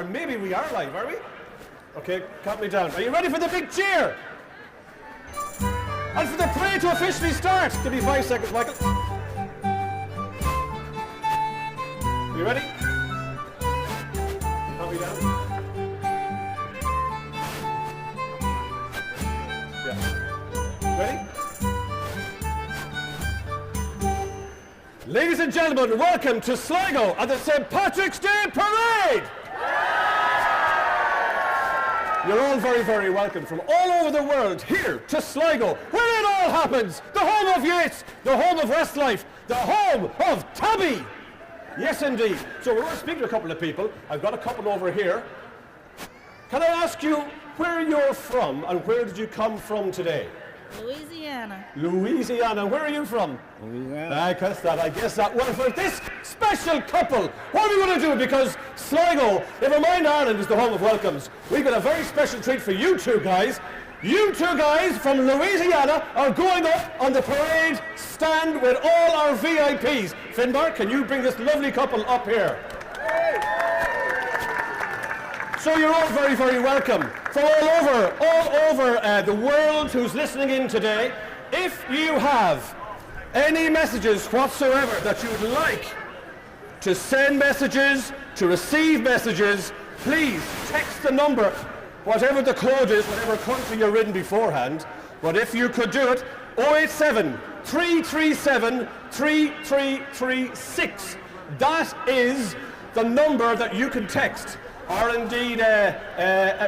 Or maybe we are live, are we? Okay, count me down. Are you ready for the big cheer? And for the parade to officially start. Give me 5 seconds, Michael. Are you ready? Count me down. Yeah. Ready? Ladies and gentlemen, welcome to Sligo at the St Patrick's Day Parade! You're all very, very welcome from all over the world here to Sligo, where it all happens! The home of Yates, the home of Westlife, the home of Tabby! Yes, indeed. So we're going to speak to a couple of people. I've got a couple over here. Can I ask you where you're from and where did you come from today? Louisiana. Louisiana. Where are you from? Louisiana. I guess that. Well, for this special couple, what are we going to do? Because Sligo, never mind Ireland, is the home of welcomes. We've got a very special treat for you two guys. You two guys from Louisiana are going up on the parade stand with all our VIPs. Finbar, can you bring this lovely couple up here? So you're all very, very welcome from all over the world who's listening in today. If you have any messages whatsoever that you would like to send messages, to receive messages, please text the number, whatever the code is, whatever country you're in beforehand. But if you could do it, 087 337 3336. That is the number that you can text. Or indeed,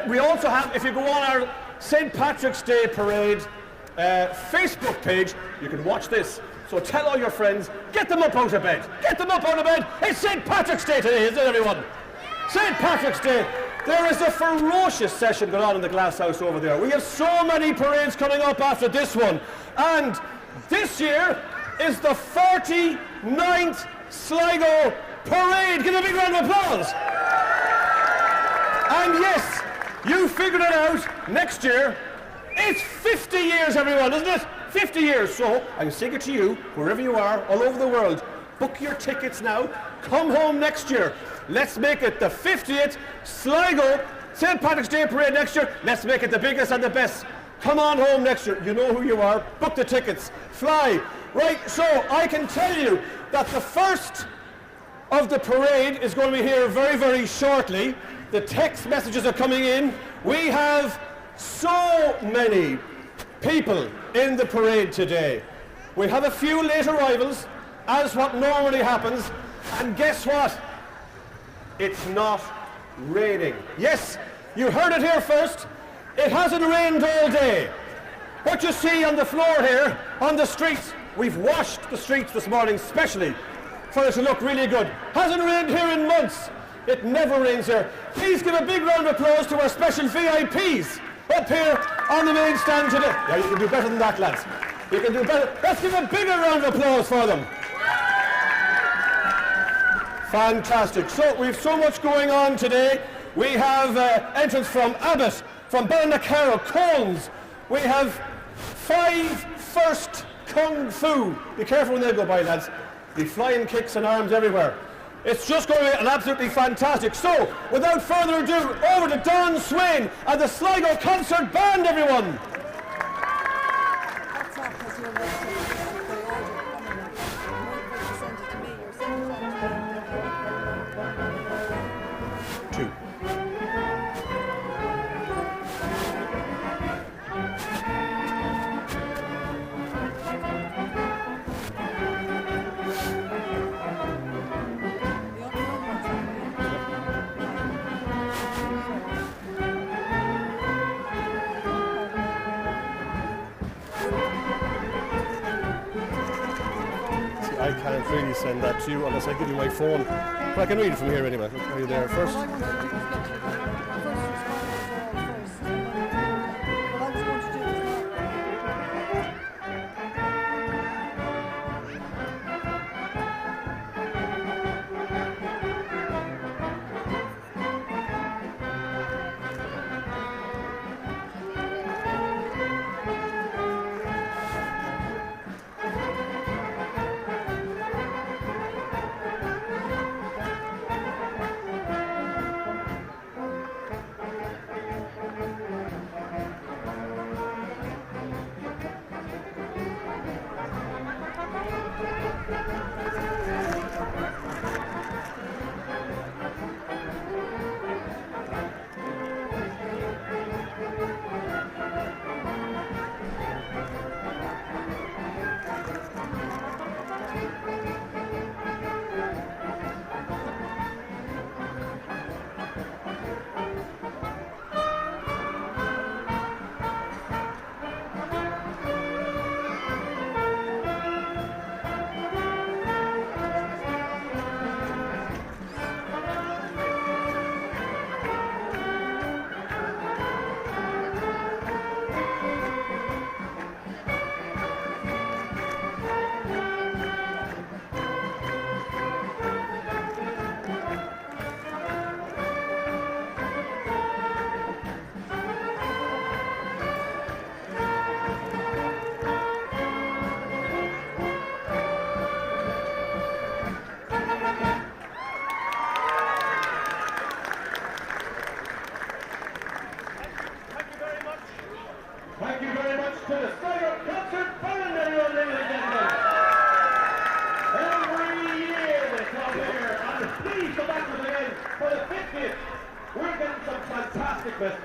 we also have, if you go on our St Patrick's Day Parade Facebook page, you can watch this. So tell all your friends, get them up out of bed. Get them up out of bed. It's St Patrick's Day today, isn't it, everyone? St Patrick's Day. There is a ferocious session going on in the glass house over there. We have so many parades coming up after this one. And this year is the 49th Sligo Parade. Give a big round of applause. And yes, you figured it out, next year, it's 50 years, everyone, isn't it? 50 years. So, I sing it to you, wherever you are, all over the world. Book your tickets now. Come home next year. Let's make it the 50th Sligo St. Patrick's Day Parade next year. Let's make it the biggest and the best. Come on home next year. You know who you are. Book the tickets. Fly. Right, so I can tell you that the first of the parade is going to be here very, very shortly. The text messages are coming in. We have so many people in the parade today. We have a few late arrivals, as what normally happens. And guess what? It's not raining. Yes, you heard it here first. It hasn't rained all day. What you see on the floor here, on the streets, we've washed the streets this morning specially for it to look really good. Hasn't rained here in months. It never rains here. Please give a big round of applause to our special VIPs up here on the main stand today. Yeah, you can do better than that, lads. You can do better. Let's give a bigger round of applause for them. Fantastic. So we've so much going on today. We have entrance from Abbott, from Ballinacaro, Cones. We have 5 first Kung Fu. Be careful when they go by, lads. Be flying kicks and arms everywhere. It's just going to be an absolutely fantastic. So, without further ado, over to Don Swain and the Sligo Concert Band, everyone. Two. I can't really send that to you unless I give you my phone. But I can read it from here anyway. Are you there first?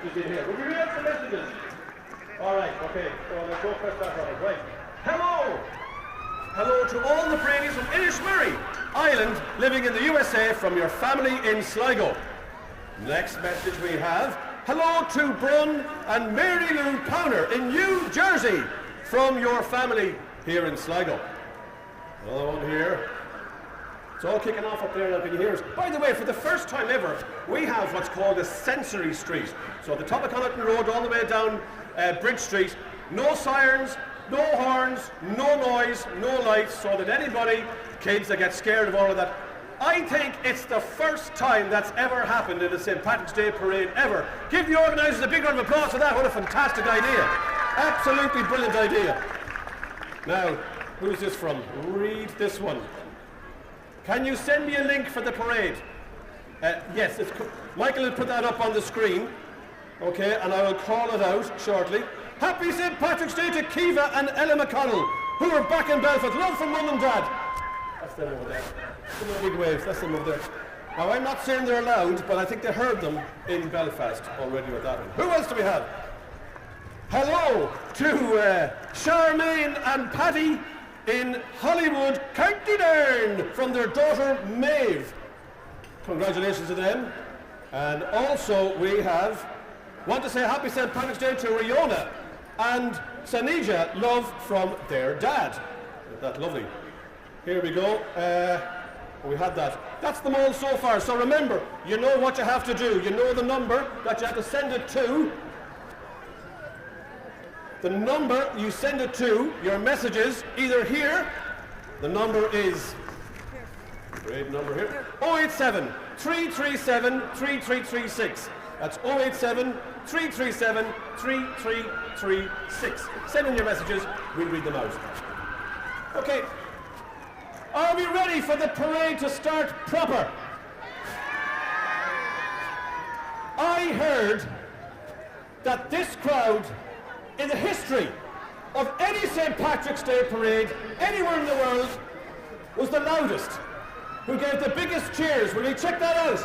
messages in here. Will you read out the messages? All right, okay. So let's go press that on it. Right. Hello! Hello to all the Brady's from Inishmurray, Ireland, living in the USA from your family in Sligo. Next message we have, hello to Brun and Mary Lou Powner in New Jersey from your family here in Sligo. Another one here. It's all kicking off up there now, can you hear us? By the way, for the first time ever, we have what's called a sensory street. So at the top of Connaughton Road, all the way down Bridge Street, no sirens, no horns, no noise, no lights, so that anybody, kids that get scared of all of that, I think it's the first time that's ever happened in the St Patrick's Day Parade ever. Give the organisers a big round of applause for that. What a fantastic idea. Absolutely brilliant idea. Now, who's this from? Read this one. Can you send me a link for the parade? Yes, Michael will put that up on the screen. Okay, and I will call it out shortly. Happy St Patrick's Day to Kiva and Ella McConnell, who are back in Belfast. Love from Mum and Dad. That's them over there. Some big waves, that's them over there. Now, I'm not saying they're loud, but I think they heard them in Belfast already with that one. Who else do we have? Hello to Charmaine and Paddy in Hollywood, County Down, from their daughter Maeve. Congratulations to them. And also we want to say happy St Patrick's Day to Riona and Sanija, love from their dad. Isn't that lovely? Here we go. We had that. That's them all so far. So remember, you know what you have to do. You know the number that you have to send it to. The number you send it to, your messages, either here, the number is, great number here, 087 337 3336. That's 087 337 3336. Send in your messages, we'll read them out. Okay, are we ready for the parade to start proper? I heard that this crowd, in the history of any St. Patrick's Day parade anywhere in the world, was the loudest, who gave the biggest cheers. Will you check that out?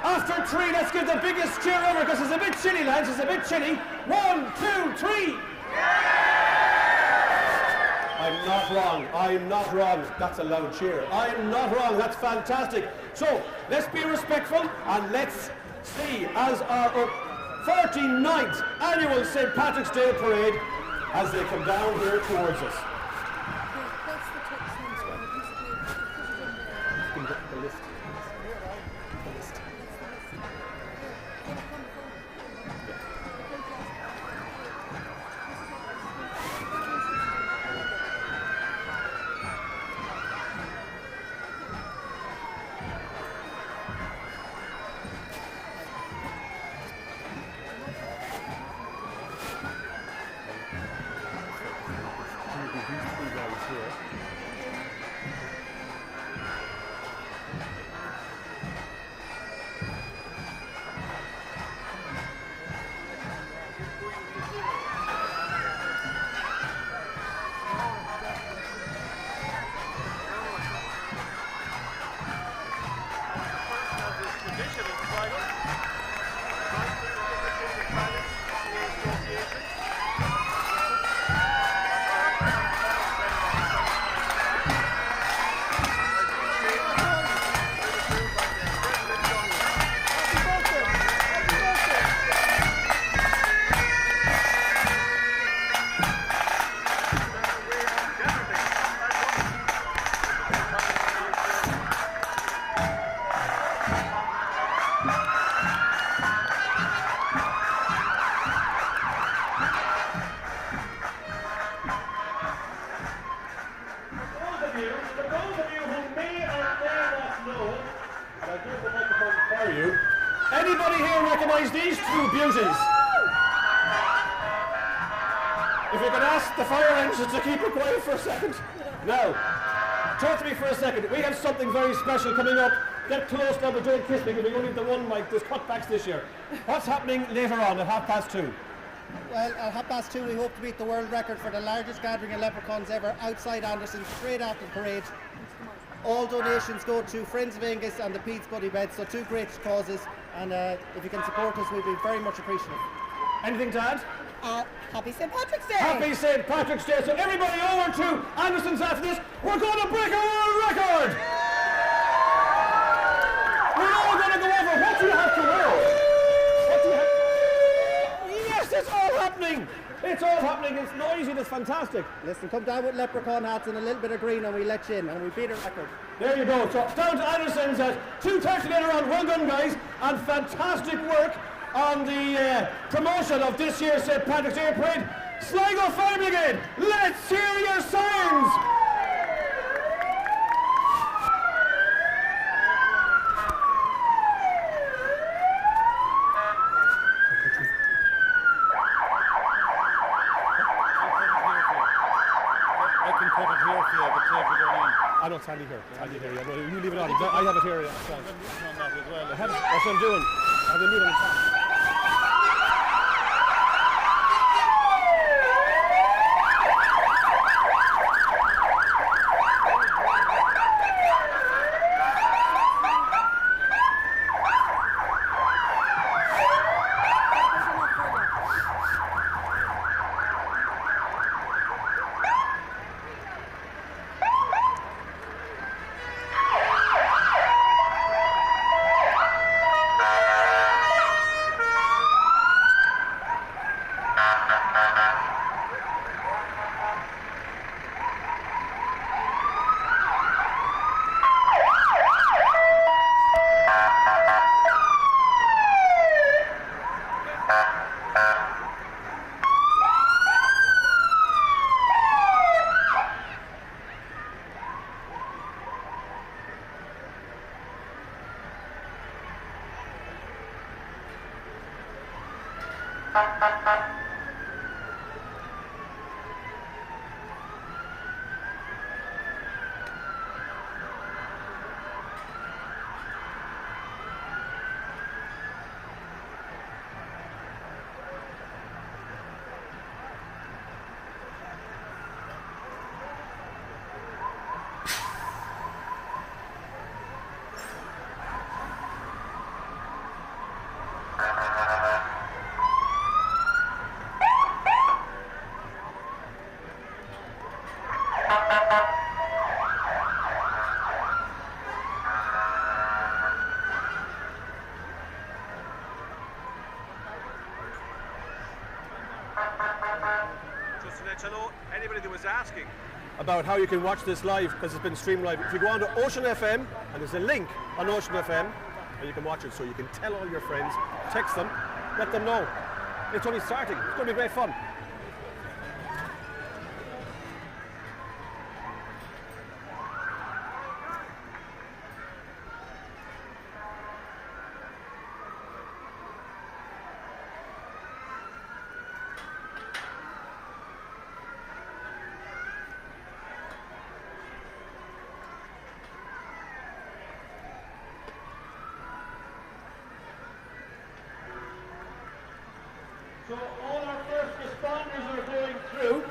After three, let's give the biggest cheer ever, because it's a bit chilly, lads, it's a bit chilly. 1, 2, 3. I'm not wrong, I'm not wrong. That's a loud cheer. I'm not wrong, that's fantastic. So, let's be respectful, and let's see as our 49th annual St. Patrick's Day Parade as they come down here towards us. Anybody here recognise these two beauties? If you could ask the fire engines to keep it quiet for a second. Now, talk to me for a second. We have something very special coming up. Get close now, but don't kiss me, because we only have the one mic. There's cutbacks this year. What's happening later on at 2:30? Well, at 2:30 we hope to beat the world record for the largest gathering of leprechauns ever outside Anderson, straight after the parade. All donations go to Friends of Angus and the Pete's Buddy Beds, so two great causes. and if you can support us, we'd be very much appreciative. Anything to add? Happy St Patrick's Day! Happy St Patrick's Day. So everybody over to Anderson's after this. We're going to break a world record! We're all going to go over. What do you have to wear? What do you have? Yes, it's all happening. It's all happening. It's noisy. It's fantastic. Listen, come down with leprechaun hats and a little bit of green and we let you in and we beat a record. There you go. So down to Anderson's at 2:30 later on. Well done, guys. And fantastic work on the promotion of this year's St Patrick's Day Parade. Sligo Fire Brigade, let's hear your signs! I can put it here for you, but save it going in. I don't stand here. Yeah, well, you leave it on. I have it here. Yeah. On that as well. That's what I'm doing. I have the lead on the top. Just to let you know, anybody that was asking About how you can watch this live, because it's been streamed live. If you go on to Ocean FM, and there's a link on Ocean FM, and you can watch it, so you can tell all your friends, text them, let them know. It's only starting. It's going to be great fun. So all our first responders are going through.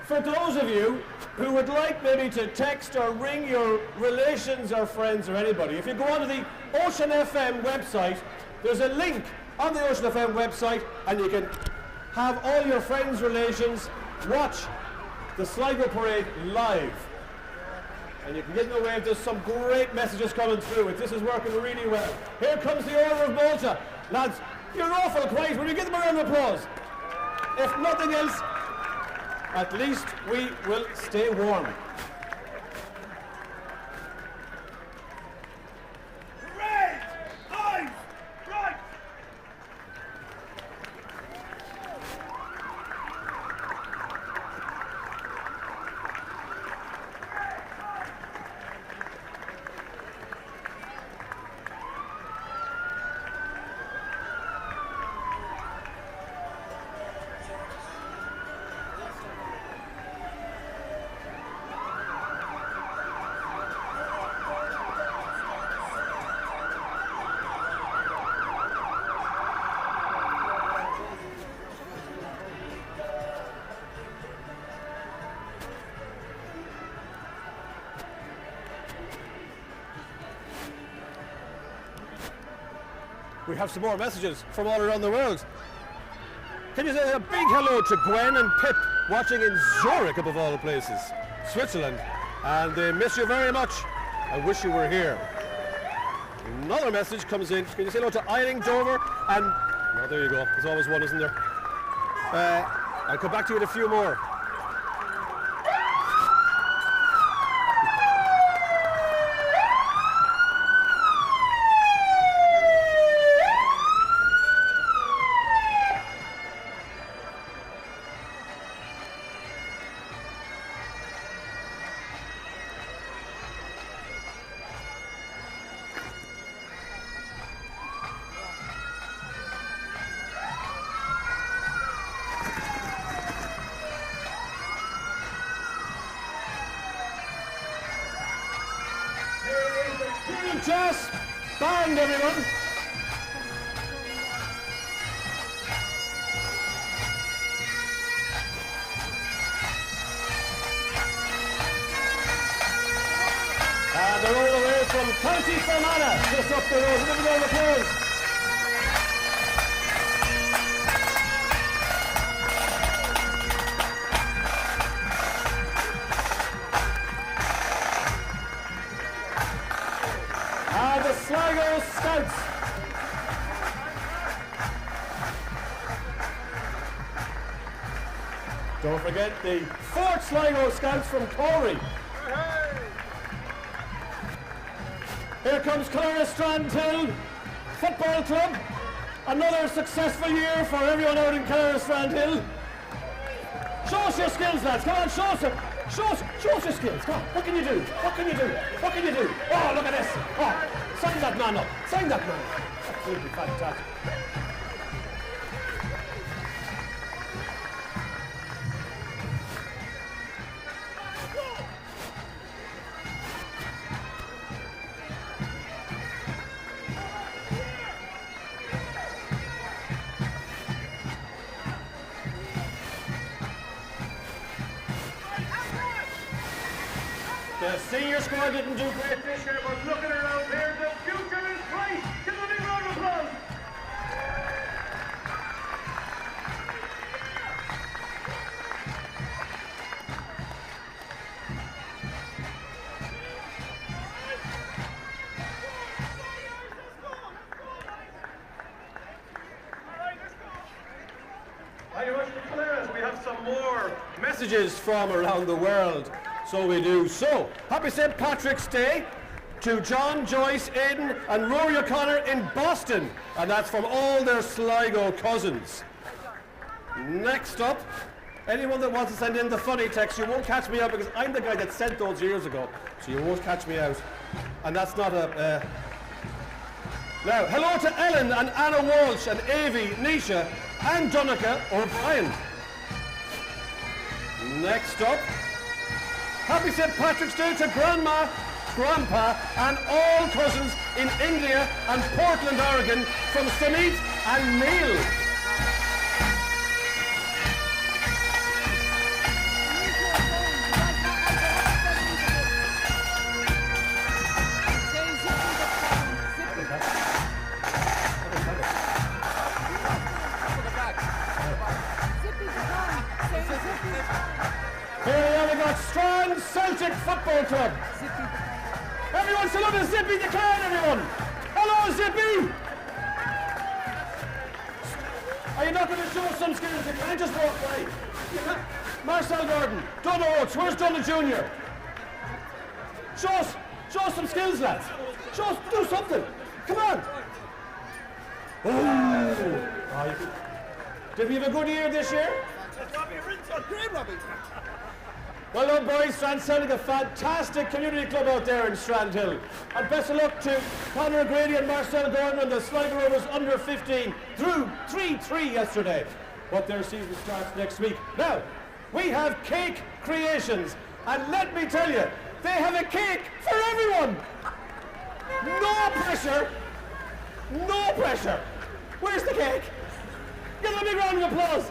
For those of you who would like maybe to text or ring your relations or friends or anybody, if you go onto the Ocean FM website, there's a link on the Ocean FM website, and you can have all your friends, relations watch the Sligo Parade live. And you can get in the wave. There's some great messages coming through. This is working really well. Here comes the Order of Malta. Lads, you're awful quiet. Will you give them a round of applause? If nothing else, at least we will stay warm. We have some more messages from all around the world. Can you say a big hello to Gwen and Pip watching in Zurich, above all places, Switzerland, and they miss you very much. I wish you were here. Another message comes in. Can you say hello to Eiling, Dover, and oh, there you go. There's always one, isn't there? I'll come back to you with a few more. Just band, everyone. And they're all the way from County Fermanagh, just up the road. Give them all applause. The Sligo Scouts. Don't forget the 4th Sligo Scouts from Corey. Here comes Clara Strandhill Football Club. Another successful year for everyone out in Clara Strandhill. Show us your skills, lads. Come on, show us them. Show us your skills. Come on. What can you do? What can you do? What can you do? Oh, look at this. Oh, sign that man up. Sign that man up. Absolutely fantastic. The senior squad didn't do great this year, but looking around here, the future is bright. Give them a big round of applause. We have some more messages from around the world. So we do. So, happy St Patrick's Day to John, Joyce, Aidan and Rory O'Connor in Boston. And that's from all their Sligo cousins. Next up, anyone that wants to send in the funny text, you won't catch me out because I'm the guy that sent those years ago. So you won't catch me out. And that's not a... Now, hello to Ellen and Anna Walsh and Avi, Nisha and Donica O'Brien. Next up, happy St Patrick's Day to Grandma, Grandpa and all cousins in India and Portland, Oregon from Samit and Neil. Here we got Strand Celtic Football Club. Everyone say hello to Zippy the can, everyone. Hello, Zippy. Are you not going to show us some skills? You can't just walk by. Marcel Gordon, Donald Oates, where's Donald Jr.? Show us some skills, lads. Show us, do something. Come on. Did we have a good year this year? Well done, boys. Strand Celtic, a fantastic community club out there in Strandhill. And best of luck to Conor O'Grady and Marcel Gordon and the Sligo Rovers under 15 through 3-3 yesterday. But their season starts next week. Now, we have cake creations. And let me tell you, they have a cake for everyone. No pressure. No pressure. Where's the cake? Give them a big round of applause.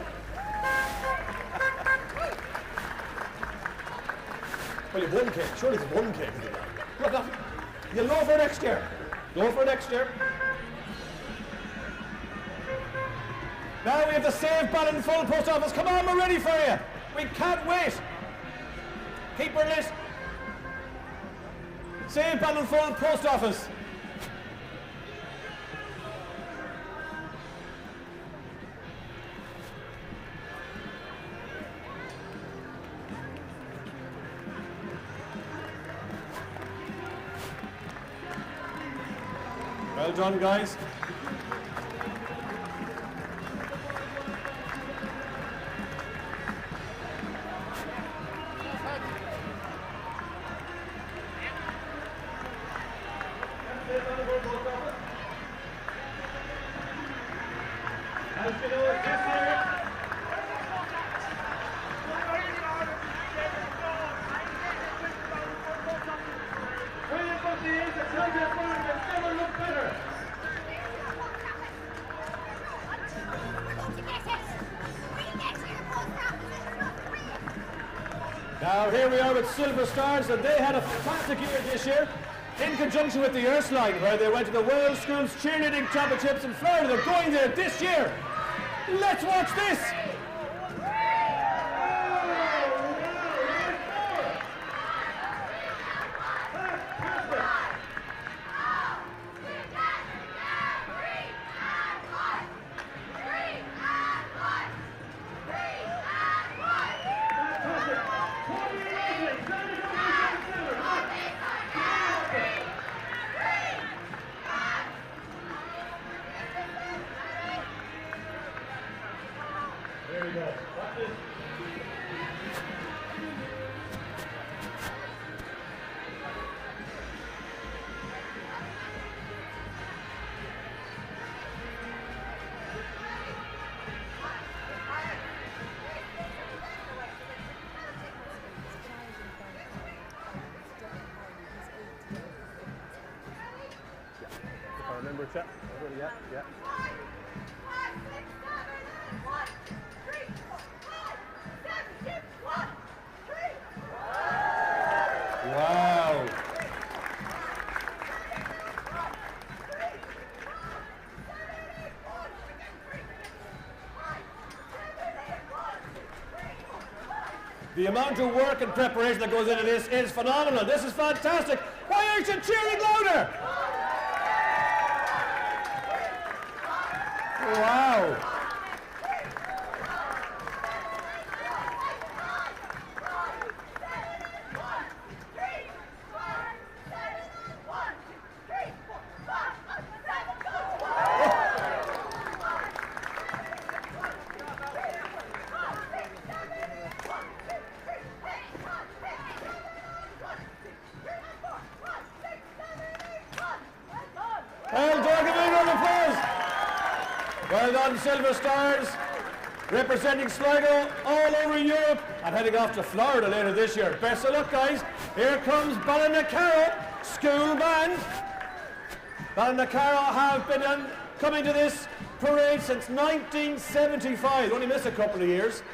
Well, you've one cake. Surely it's one cake. Look, you'll go for next year. Go for next year. Now we have the save button full post office. Come on, we're ready for you. We can't wait. Keep her lit. Save button full post office. Well done, guys. Now here we are with Silver Stars, and they had a fantastic year this year in conjunction with the Ursuline, where they went to the World Schools Cheerleading Championships in Florida. They're going there this year. Let's watch this. There we go. Watch this. If I remember, chat. Yeah. Wow. The amount of work and preparation that goes into this is phenomenal. This is fantastic. Why aren't you cheering louder? Wow. Well done, give a round of applause. Well done, Silver Stars, representing Sligo all over Europe and heading off to Florida later this year. Best of luck, guys. Here comes Ballinacaro School Band. Ballinacaro have been coming to this parade since 1975. Only missed a couple of years.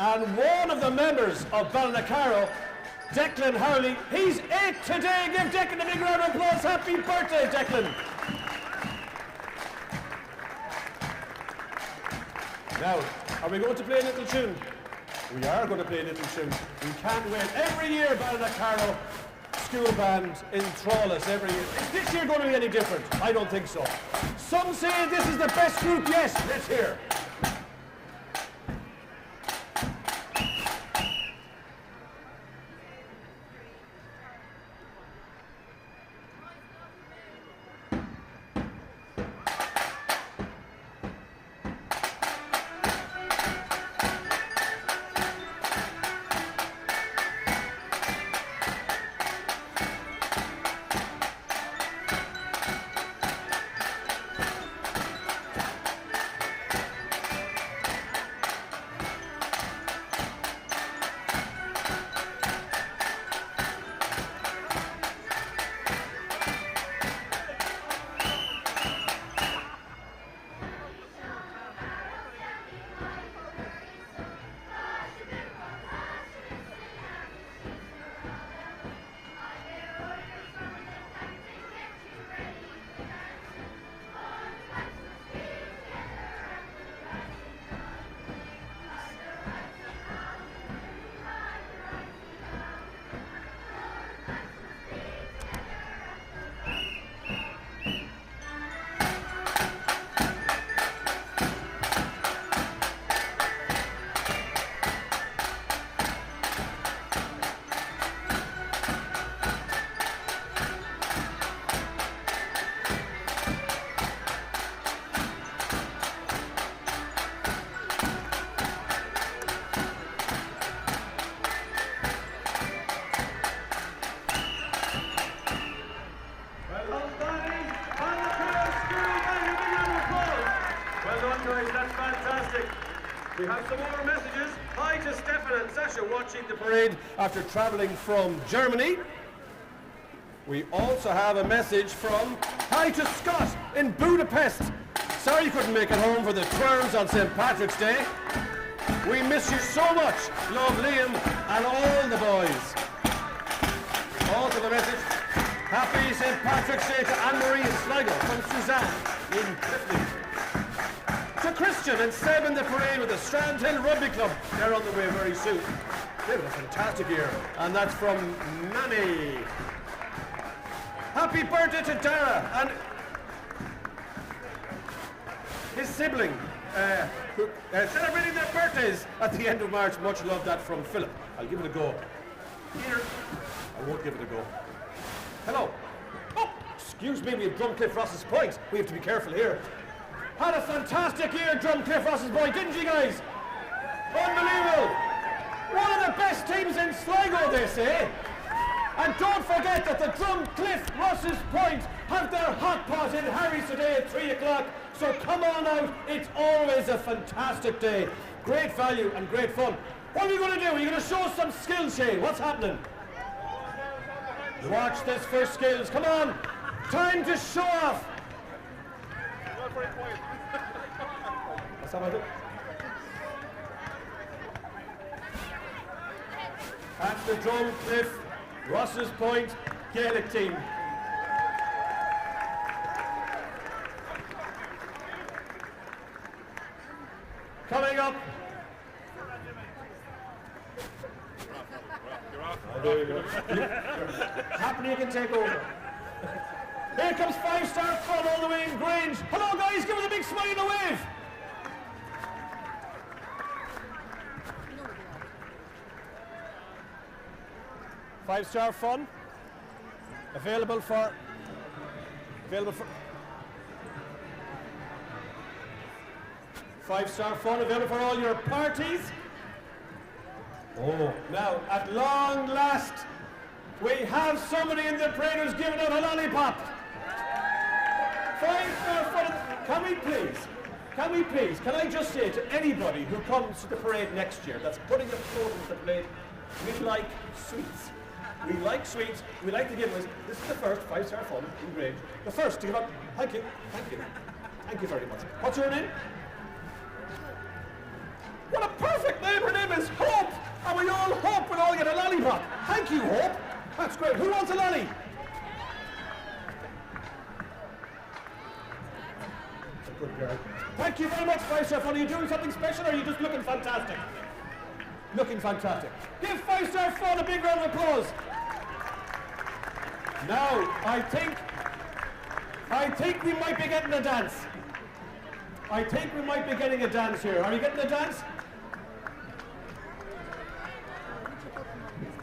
And one of the members of Ballinacaro, Declan Hurley, he's 8 today. Give Declan a big round of applause. Happy birthday, Declan. Now, are we going to play a little tune? We are going to play a little tune. We can't wait. Every year, Ballinacaro School Band enthrall us every year. Is this year going to be any different? I don't think so. Some say this is the best group. Yes, let's hear. on, guys, that's fantastic. We have some more messages. Hi to Stefan and Sasha watching the parade After travelling from Germany. We also have a message from hi to Scott in Budapest. Sorry you couldn't make it home for the twirls on St Patrick's Day. We miss you so much. Love, Liam and all the boys. Also the message, happy St Patrick's Day to Anne-Marie in Sligo from Suzanne in Clifton. To Christian and Seb in the parade with the Strand Hill Rugby Club. They're on the way very soon. They've had a fantastic year. And that's from Nanny. Happy birthday to Dara and his sibling, celebrating their birthdays at the end of March. Much love, that from Philip. I'll give it a go. Here, I won't give it a go. Hello. Oh, excuse me, we have Drumcliff Ross's Point. We have to be careful here. Had a fantastic year, Drumcliff Ross's Point, didn't you guys? Unbelievable. One of the best teams in Sligo, they say. And don't forget that the Drumcliff Ross's Point have their hot pot in Harry's today at 3 o'clock. So come on out, it's always a fantastic day. Great value and great fun. What are you going to do? Are you going to show us some skills, Shane? What's happening? Watch this for skills. Come on. Time to show off. What's that, Michael? At the Drumcliff Ross's Point Gaelic team. Coming up. Oh, there you go. Happy you can take over. Here comes 5-star fun all the way in Grange. Hello guys, give us a big smile and a wave. Five-star fun. Available for 5-star fun available for all your parties. Oh, now at long last, we have somebody in the parade who's giving out a lollipop. 5-star fun. Can I just say to anybody who comes to the parade next year that's putting a foot into the parade, we like sweets. We like sweets. We like the giveaways. This is the first 5-star fun in Grange. The first to give out. Thank you. Thank you very much. What's your name? What a perfect name! Her name is Hope! And we all hope we'll all get a lollipop. Thank you, Hope. That's great. Who wants a lolly? That's a good girl. Thank you very much, 5-star fun. Are you doing something special or are you just looking fantastic? Looking fantastic. Give 5-star fun a big round of applause. Now, I think we might be getting a dance. I think we might be getting a dance here. Are you getting a dance?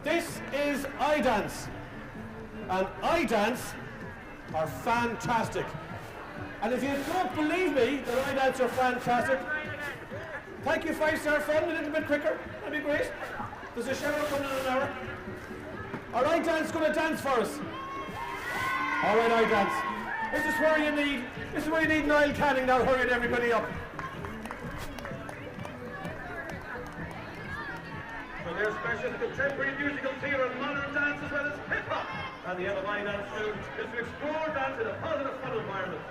This is I-Dance. And I-Dance are fantastic. And if you don't believe me that I-Dance are fantastic, thank you, 5-star fun, a little bit quicker. That'd be great. There's a shower coming in an hour. All right, Dance, going to dance for us. All right, I-Dance. This is where you need Niall Canning now, hurrying everybody up. So there's special contemporary musical theatre and modern dance as well as hip-hop. And the LMI dance too is to explore dance in a positive fun environment.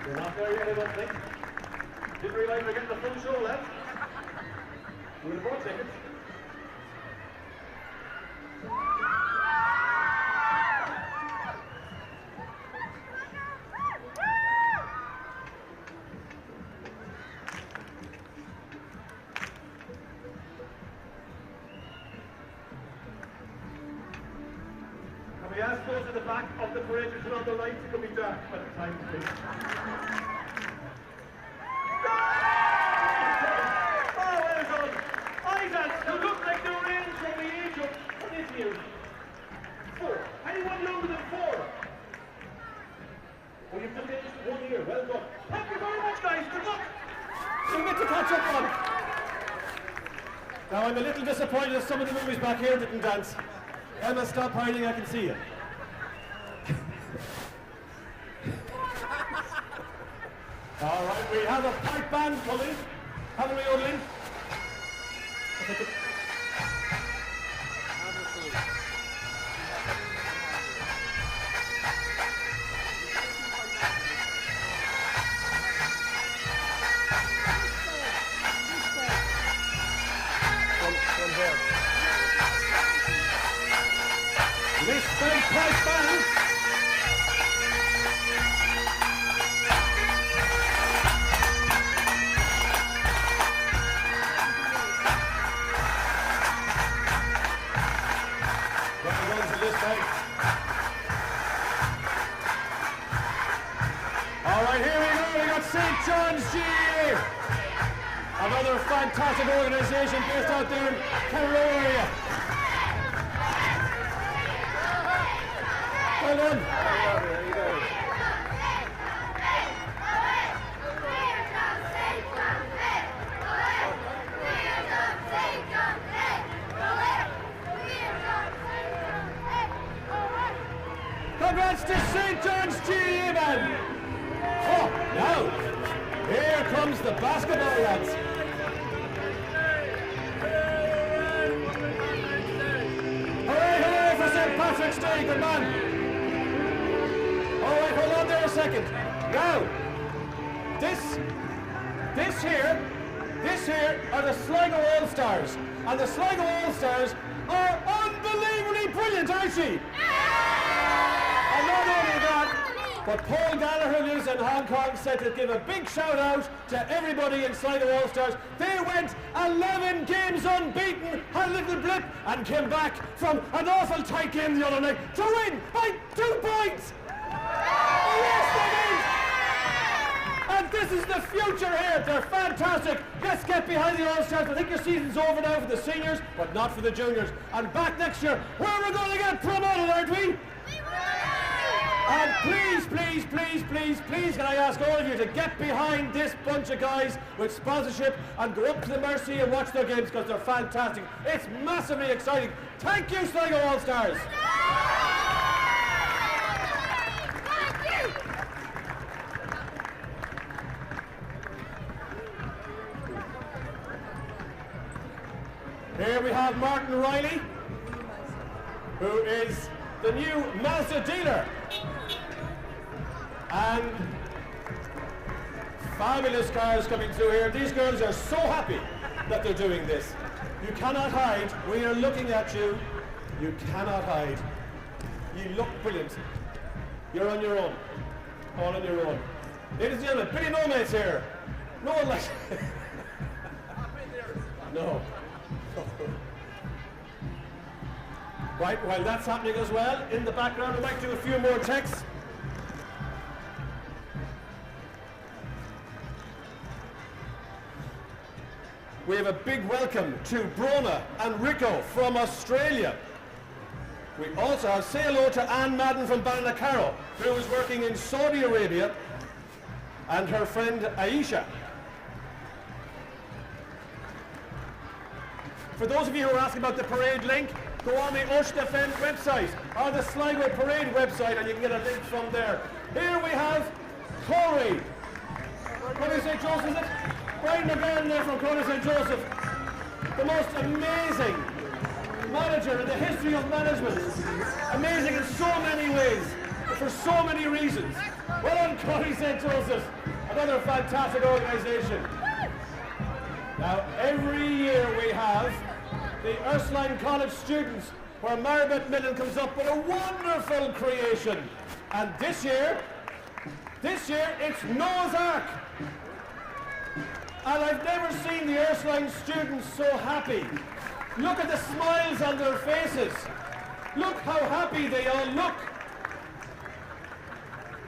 You're not there yet, I don't think. Didn't realise we're getting the full show, lads. We would have bought tickets. Can we ask those at the back of the parade to turn on the lights? It could be dark by the time, please. Oh, well done. Isaac, you look like the range from the age of, what is you? 4. Anyone younger than 4? Well, you've just aged 1 year. Well done. Thank you very much, guys. Good luck. You get to catch up on. Now I'm a little disappointed that some of the movies back here didn't dance. I must stop hiding, I can see you. All right, we have a pipe band coming. Haven't we, Odin? This big pipe band. All right, here we go. We got St John's GAA, another fantastic organisation based out there in Carlow area. Well done. Congrats to St John's GAA man. Oh, now, here comes the basketball lads. Hooray, hooray for St Patrick's Day, good man. All right, hold on there a second. Now, this here are the Sligo All-Stars. And the Sligo All-Stars are unbelievably brilliant, aren't she? And not only that, but Paul Gallagher lives in Hong Kong, said to give a big shout out to everybody in Sligo All-Stars. They went 11 games unbeaten, had a little blip, and came back from an awful tight game the other night to win by 2 points. Yes, they did! And this is the future here. They're fantastic. Let's get behind the All-Stars. I think your season's over now for the seniors, but not for the juniors. And back next year, where we're going to get promoted, aren't we? And please, please, please, please, please, can I ask all of you to get behind this bunch of guys with sponsorship and go up to the Mercy and watch their games because they're fantastic. It's massively exciting. Thank you, Sligo All-Stars. Here we have Martin Riley, who is the new Mazda dealer. And fabulous cars coming through here. These girls are so happy that they're doing this. You cannot hide. We are looking at you. You cannot hide. You look brilliant. You're on your own. All on your own. Ladies and gentlemen, Billy Nomade's here. No one likes No. Right, while that's happening as well, in the background, I'd like to do a few more texts. We have a big welcome to Brona and Rico from Australia. We also have say hello to Anne Madden from Ballinacaro, who is working in Saudi Arabia, and her friend Aisha. For those of you who are asking about the parade link, go on the Ushdefen website or the Sligo Parade website and you can get a link from there. Here we have Corey. What do you say, Joseph, is it? Brian McGann there from Corey St Joseph. The most amazing manager in the history of management. Amazing in so many ways, for so many reasons. Well done, Corey St Joseph. Another fantastic organisation. Now, every year we have the Ursuline College students where Maribeth Millen comes up with a wonderful creation. And this year it's Noah's Ark. And I've never seen the Ursuline students so happy. Look at the smiles on their faces. Look how happy they all look.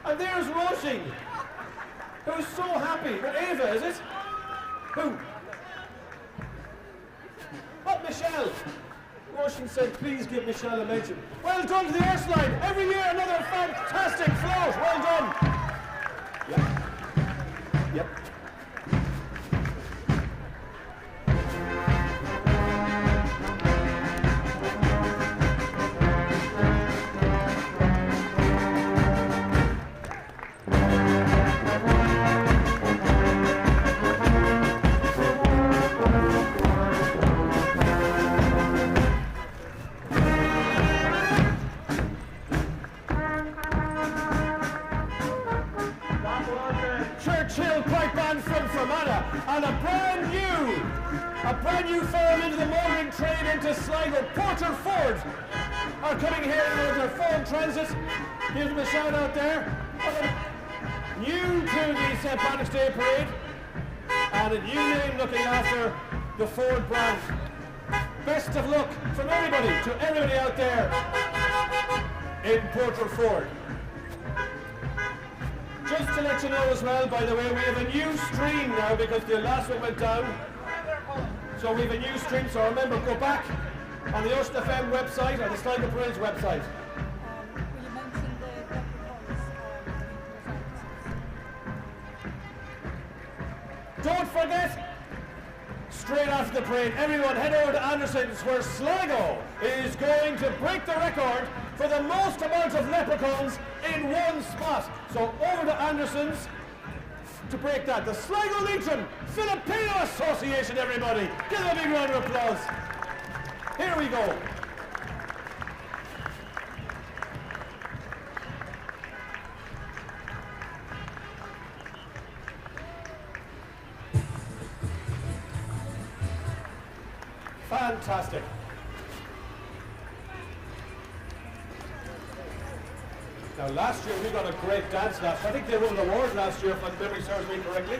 And there's Roisin, who's so happy. But Ava, is it? Who? What, Michelle? Roisin said, please give Michelle a mention. Well done to the Ursuline. Every year another fantastic float. Well done. Yep. Yep. And a brand new firm into the motoring trade into Sligo, Porter Ford, are coming here with their Ford Transit. Give them a shout out there. New to the St Patrick's Day Parade, and a new name looking after the Ford brand. Best of luck from everybody to everybody out there in Porter Ford. Just to let you know as well, by the way, we have a new stream now because the last one went down. So we have a new stream, so remember, go back on the Ocean FM website or the Sligo Parade's website. Will you mention the leprechauns? Don't forget, straight after the parade, everyone head over to Anderson's where Sligo is going to break the record for the most amount of leprechauns in one spot. So over to Anderson's to break that. The Sligo Leitrim Filipino Association, everybody. Give them a big round of applause. Here we go. Fantastic. Now last year we got a great dance last. I think they won an award last year if my memory serves me correctly.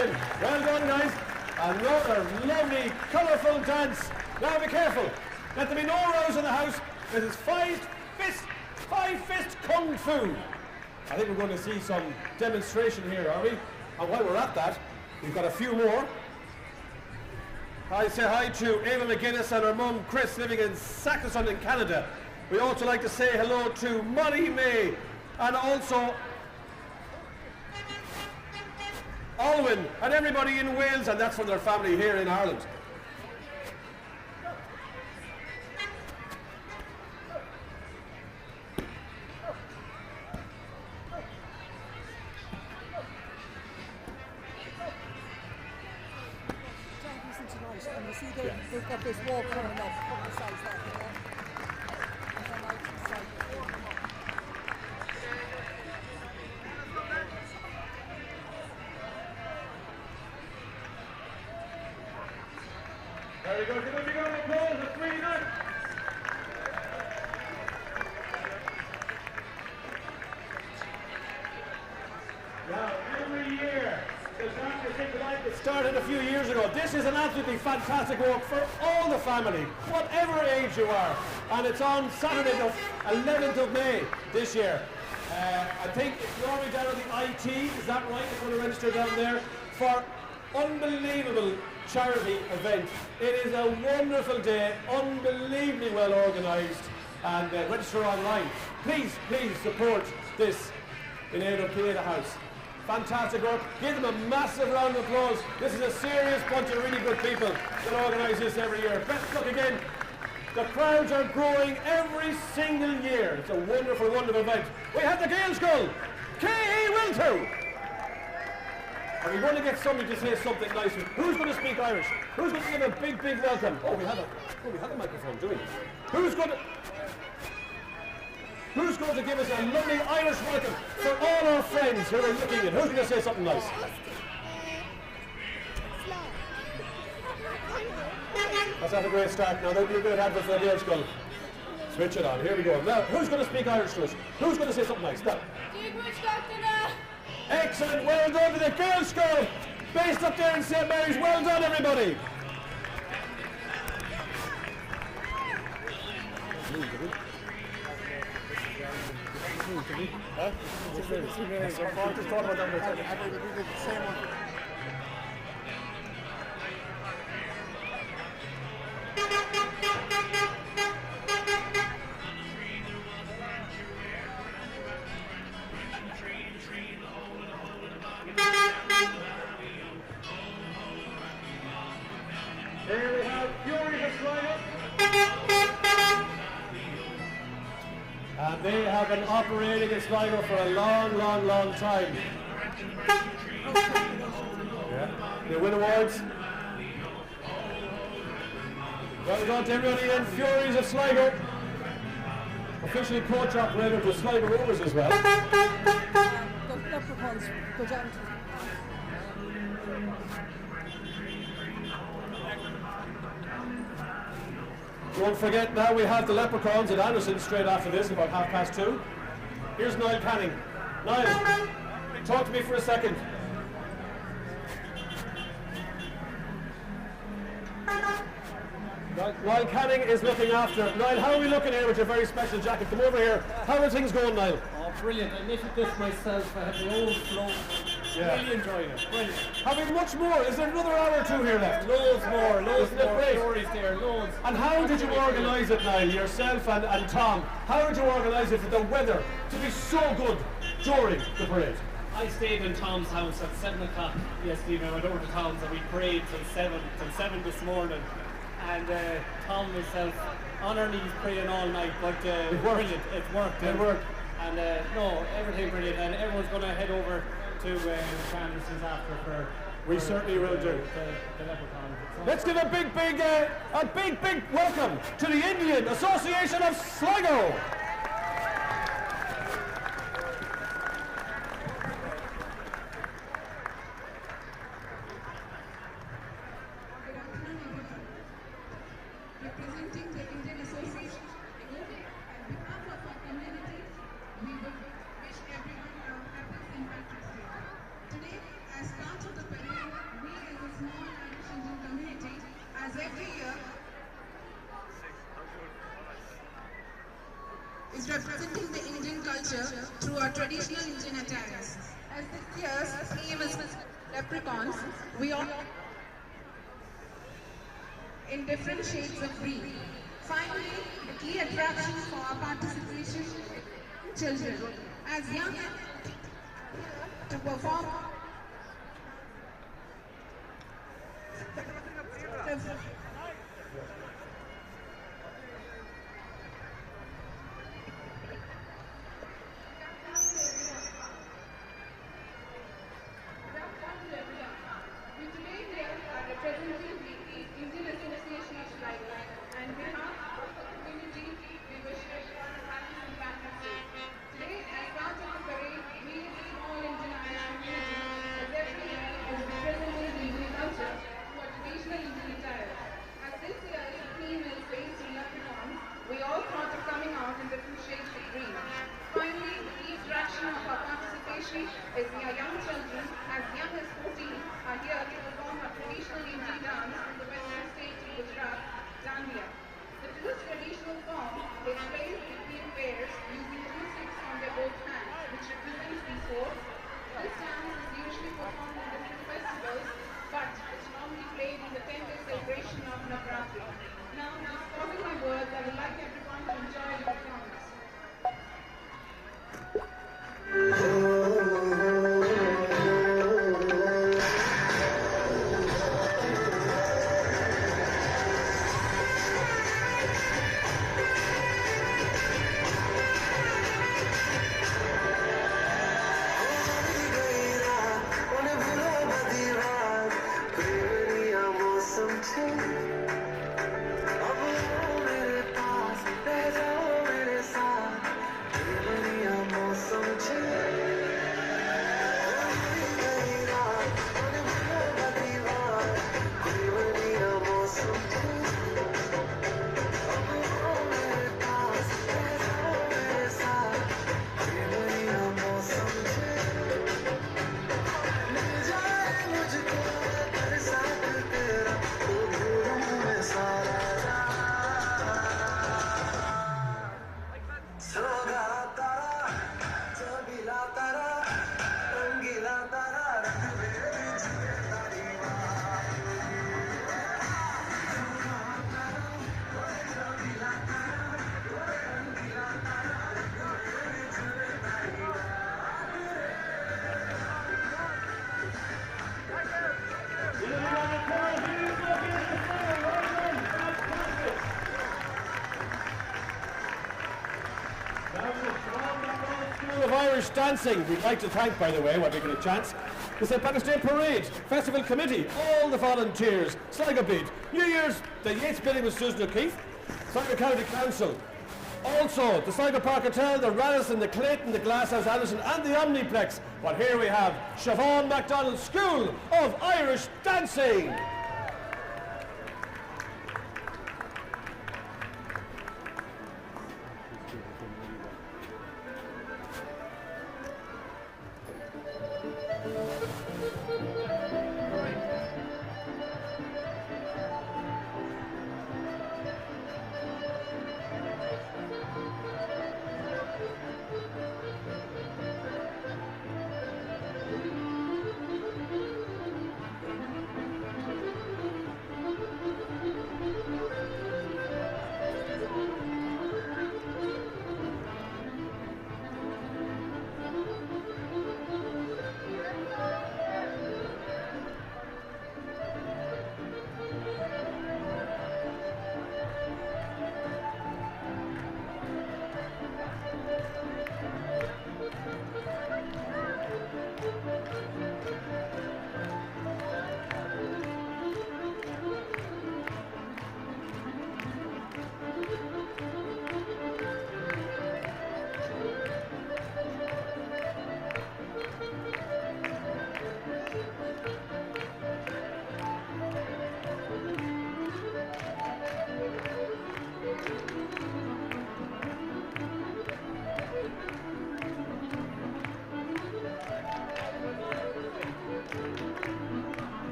Anderson. Well done, guys. Another lovely, colourful dance. Now be careful. Let there be no rows in the house. This is five fist kung fu. I think we're going to see some demonstration here, are we? And while we're at that, we've got a few more. I say hi to Ava McGuinness and her mum Chris living in Saxon in Canada. We also like to say hello to Molly May and also Alwyn and everybody in Wales, and that's from their family here in Ireland. And you see they've got this wall coming up besides that, you know. And then out to the side. Very good. Give a big round of applause. It's really good. Now, every year, it started a few years ago. This is an absolutely fantastic walk for all the family, whatever age you are. And it's on Saturday, the 11th of May this year. I think it's normally down at the IT, is that right? You're going to register down there for unbelievable charity event. It is a wonderful day, unbelievably well organised, and register online. Please support this in aid of Pieta House. Fantastic work. Give them a massive round of applause. This is a serious bunch of really good people that organise this every year. Best luck again. The crowds are growing every single year. It's a wonderful, wonderful event. We have the Gaels Gull, K.E. Wilto. Are we going to get somebody to say something nice? Who's going to speak Irish? Who's going to give a big welcome? Oh, we have a microphone, do we? Who's going to give us a lovely Irish welcome for all our friends who are looking in? Who's going to say something nice? Let's have a great start. Now, that'll be a good advert for the Gaels Gull. Switch it on. Here we go. Now, who's going to speak Irish to us? Who's going to say something nice? Now. Excellent. Well done to the Gaels Gull, based up there in St Mary's. Well done, everybody. Huh? Here we have Fury of Sligo. And they have been operating in Sligo for a long time. Yeah. They win awards. Well done to everybody in Furies of Sligo. Officially coach operator to Sligo Rovers as well. The leprechauns go down to Don't forget now we have the Leprechauns at Anderson straight after this, about 2:30. Here's Niall Canning. Niall, talk to me for a second. Niall Canning is looking after. Niall, how are we looking here with your very special jacket? Come over here. How are things going, Niall? Oh, brilliant. I knitted this myself. I had my own float. Yeah. Really enjoying it. Brilliant. Having much more. Is there another hour or two here left? Loads more Isn't it great? stories there, loads. And how did you organise it, Niall, yourself and Tom? How did you organise it for the weather to be so good during the parade? I stayed in Tom's house at 7 o'clock yesterday. I went over to Tom's and we prayed till 7 this morning. And Tom myself on our knees praying all night, but brilliant. It's worked. It worked. And no, everything brilliant. And everyone's going to head over to Anderson's after for. We certainly will do. The Leprechaun. Let's give a big welcome to the Indian Association of Sligo. Representing the Indian Association of Sligo, on behalf of our community, we would wish everyone a happy St. Patrick's Day. Today, as part of the parade, every year is representing the Indian culture through our traditional Indian attires. As this year's theme is leprechauns, we all in different shades of green. Finally, the key attraction for our participation is children, as young to perform we today here are representing the Indian Association of Sligo, and on behalf of the community, we wish everyone a happy St Patrick's Day. Today, as part of the parade, we as a small Indian Irish community, as every year, is representing the Indian culture through our traditional Indian attire. As this year's theme is based on leprechauns, we all thought of coming out in different shades of green. Finally, the key attraction of our participation is our young children, as young as 14, are here to perform our traditional Indian dance in the western state of Gujarat, Dandiya. This traditional form is played between pairs using two sticks on their both hands, which represents the sword. This dance is usually performed in different festivals, but it's normally played in the 10-day celebration of Navratri. Now, following my words, I would like everyone to enjoy the performance. Of Irish dancing, we'd like to thank, by the way, while we get a chance, the St Patrick's Day Parade, Festival Committee, all the volunteers, Sligo Beat, New Year's, the Yates Building with Susan O'Keefe, Sligo County Council, also the Sligo Park Hotel, the Radisson, the Clayton, the Glasshouse Allison and the Omniplex. But here we have Siobhan MacDonald School of Irish Dancing.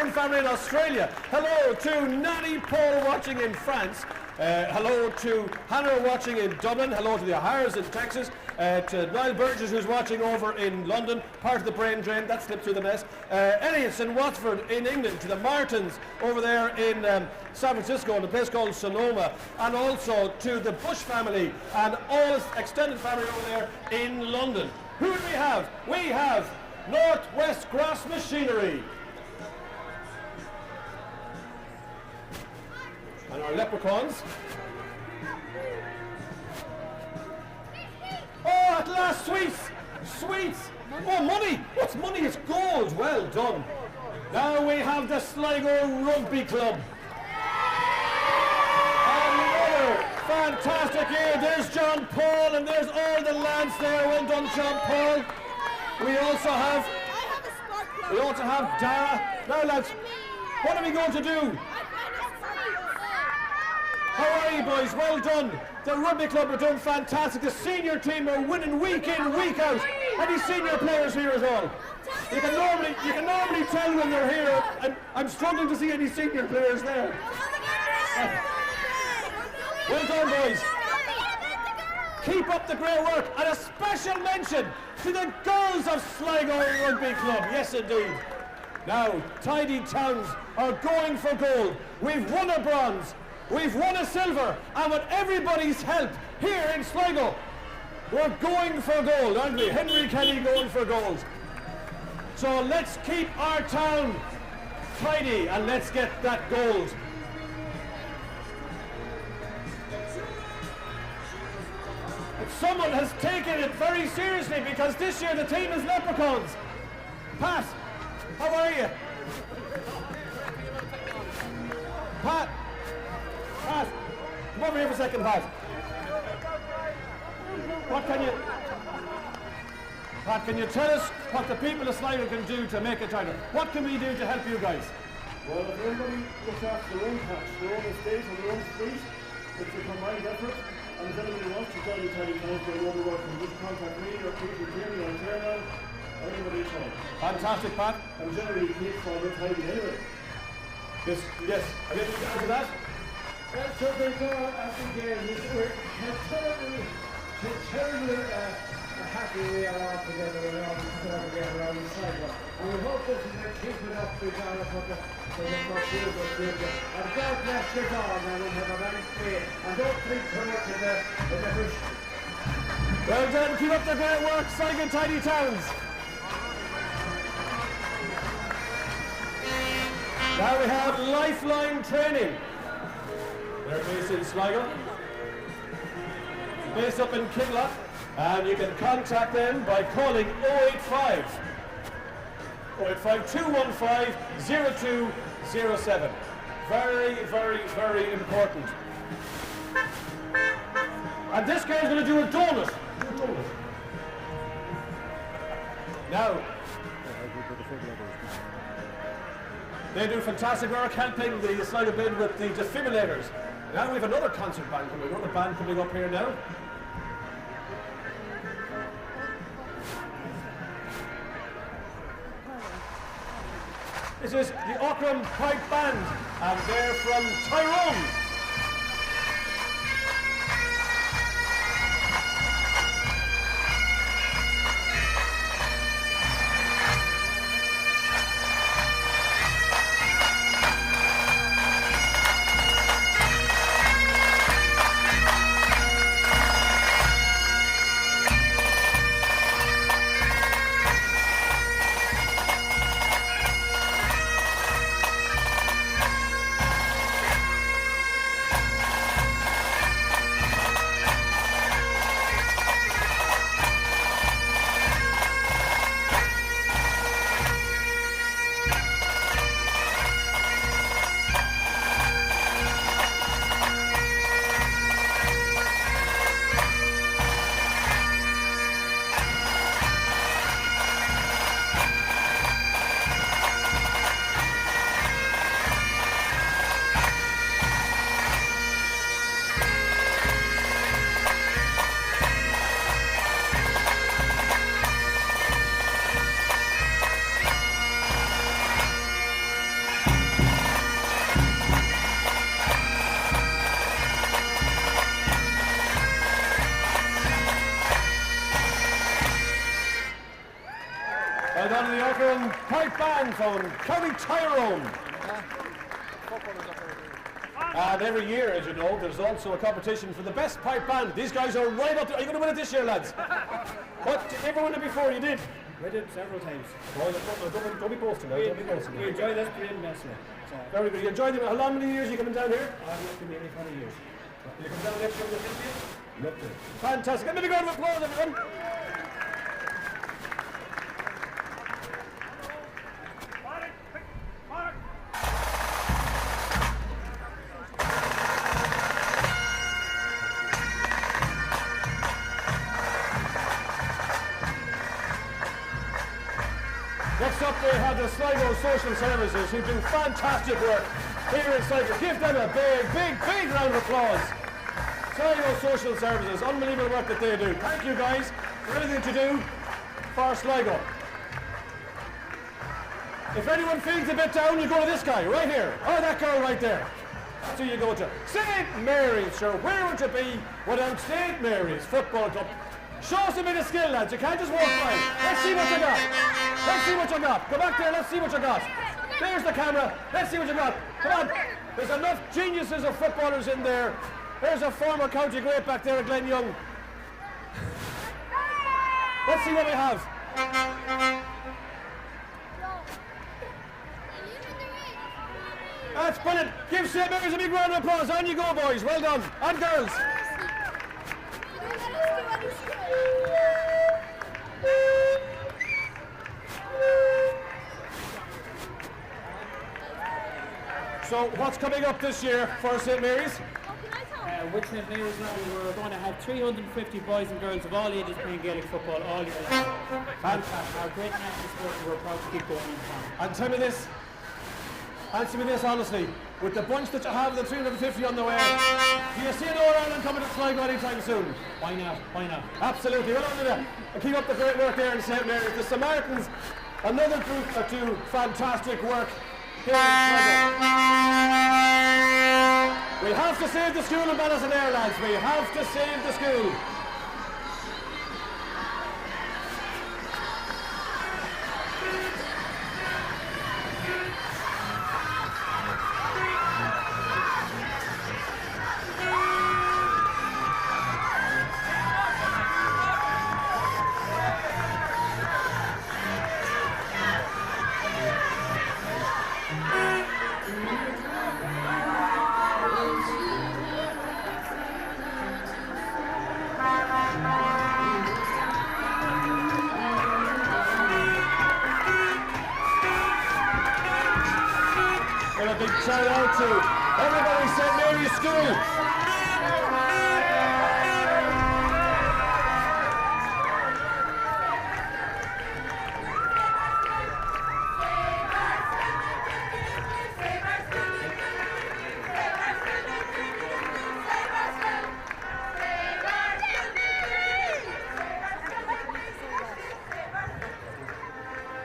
extended family in Australia. Hello to Nanny Paul watching in France. Hello to Hannah watching in Dublin. Hello to the O'Haras in Texas. To Niall Burgess who's watching over in London. Part of the brain drain, that slipped through the mess. Elliot's in Watford in England. To the Martins over there in San Francisco in a place called Sonoma. And also to the Bush family and all his extended family over there in London. Who do we have? We have Northwest Grass Machinery. And our leprechauns. Oh, at last, sweets! Sweets! Oh, money! What's money? It's gold! Well done. Now we have the Sligo Rugby Club. Another fantastic year. There's John Paul and there's all the lads there. Well done, John Paul. We also have Dara. Now, lads, what are we going to do? How are you, boys? Well done. The rugby club are doing fantastic. The senior team are winning week in, week out. Any senior players here as well? You can normally tell when they're here. And I'm struggling to see any senior players there. Well done, boys. Keep up the great work. And a special mention to the girls of Sligo Rugby Club. Yes, indeed. Now, Tidy Towns are going for gold. We've won a bronze. We've won a silver, and with everybody's help here in Sligo, we're going for gold, aren't we? Henry Kelly going for gold. So let's keep our town tidy and let's get that gold. But someone has taken it very seriously because this year the team is leprechauns. Pat, how are you? Pat, come over here for a second, Pat. Pat, can you tell us what the people of Sligo can do to make it tighter? What can we do to help you guys? Well, if everybody looks after their own patch, their own estate and their own street, it's a combined effort. And if anybody wants to join the Tidy Towns for a load of work, can just contact me or people here on Terminal or anybody at all. Fantastic, Pat. And generally keep Sligo tidy anyway. Yes. Have you anything to add to that? Well, so they go as we get we're terribly happy we are all together around the sidewalk. And we hope this is a keep it up regardless of the good. And God bless you all and we'll have a nice day. And don't think too much in the bush. Well done, keep up the great work, Sligo Tidy Towns. Now we have Lifeline Training. They're based in Sligo, based up in Kinloch, and you can contact them by calling 085 215 0207. Very, very, very important. And this guy's going to do a donut. Now, they do fantastic work helping the Sligo Bid with the defibrillators. Now we have another concert band coming, another band coming up here now. This is the Auckland Pipe Band, and they're from Tyrone. one of the Auckland pipe band from County Tyrone. And every year, as you know, there's also a competition for the best pipe band. These guys are right up there. Are you going to win it this year, lads? What? Did you ever win it before? You did? We did several times. Oh, don't be boasting now. Don't be boasting. We enjoy this pretty immensely. So, very good. You enjoyed it. How long many years are you coming down here? I've been nearly 20 years. Will you come down next year with the 50th? Look good. Fantastic. Give me a big round of applause, everyone. Next up, we have the Sligo Social Services, who do fantastic work here in Sligo. Give them a big round of applause. Sligo Social Services, unbelievable work that they do. Thank you guys for everything you do for Sligo. If anyone feels a bit down, you go to this guy right here, or that girl right there. That's who you go to. St Mary's, sure. Where would you be without St Mary's Football Club? Show us a bit of skill, lads. You can't just walk by. Let's see what you got. Let's see what you got. Go back there. Let's see what you got. There's the camera. Let's see what you got. Come on. There's enough geniuses of footballers in there. There's a former county great back there, Glenn Young. Let's see what we have. That's brilliant. Give St Mary's a big round of applause. On you go, boys. Well done. And girls. So what's coming up this year for St Mary's? With St Mary's now, we're going to have 350 boys and girls of all ages playing Gaelic football all year long. Fantastic. Our great national sport, and we're proud to keep going on. And tell me this, answer me this honestly, with the bunch that you have, the 350 on the way, do you see an All-Ireland coming to Sligo anytime soon? Why not? Why not? Absolutely. Well done to that. And keep up the great work there in St Mary's. The Samaritans, another group that do fantastic work here in Sligo. We have to save the school in Ballinair, lads. We have to save the school. And a big shout out to everybody St Mary's School.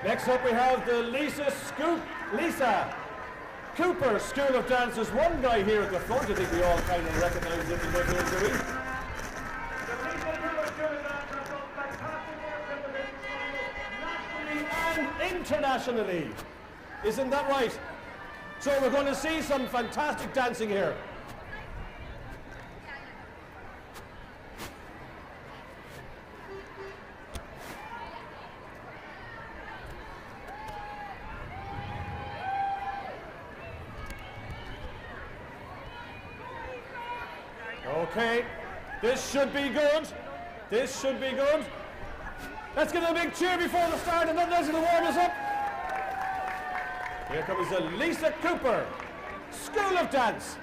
Next up we have the Lisa Cooper School of Dance. There's one guy here at the front. I think we all kind of recognise him in the interview. And internationally. Isn't that right? So we're going to see some fantastic dancing here. Okay, this should be good. This should be good. Let's give them a big cheer before the start, and then that's going to warm us up. Here comes the Lisa Cooper School of Dance.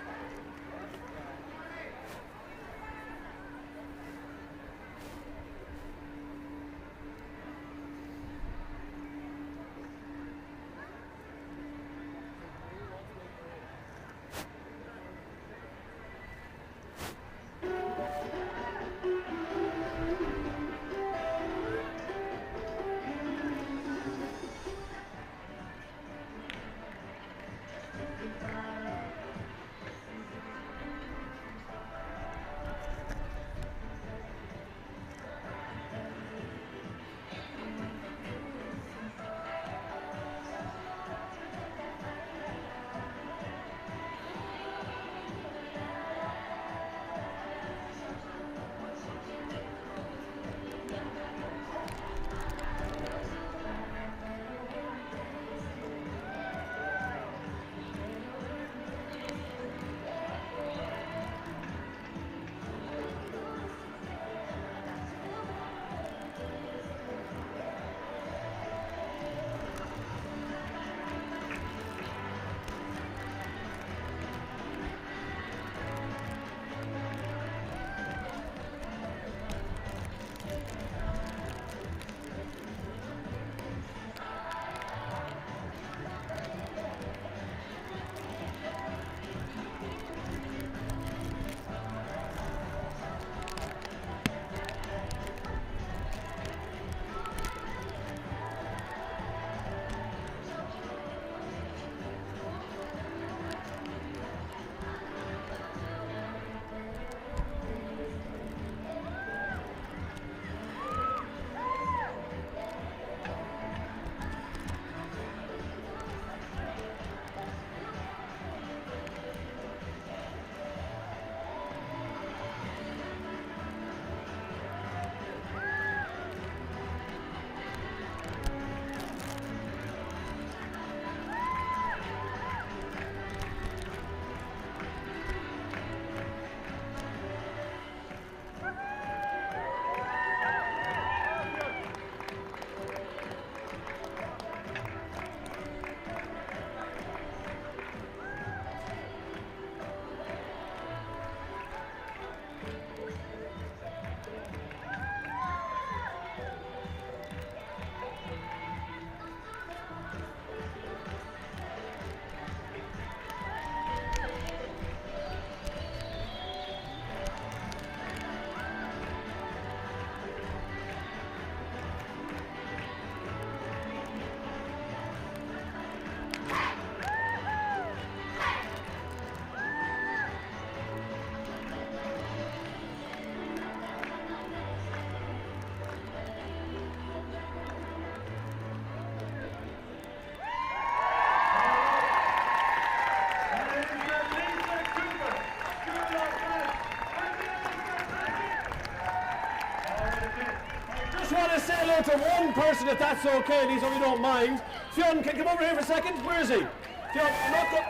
hello to one person if that's okay, Lisa, we don't mind. Fionn, can you come over here for a second? Where is he? Fionn,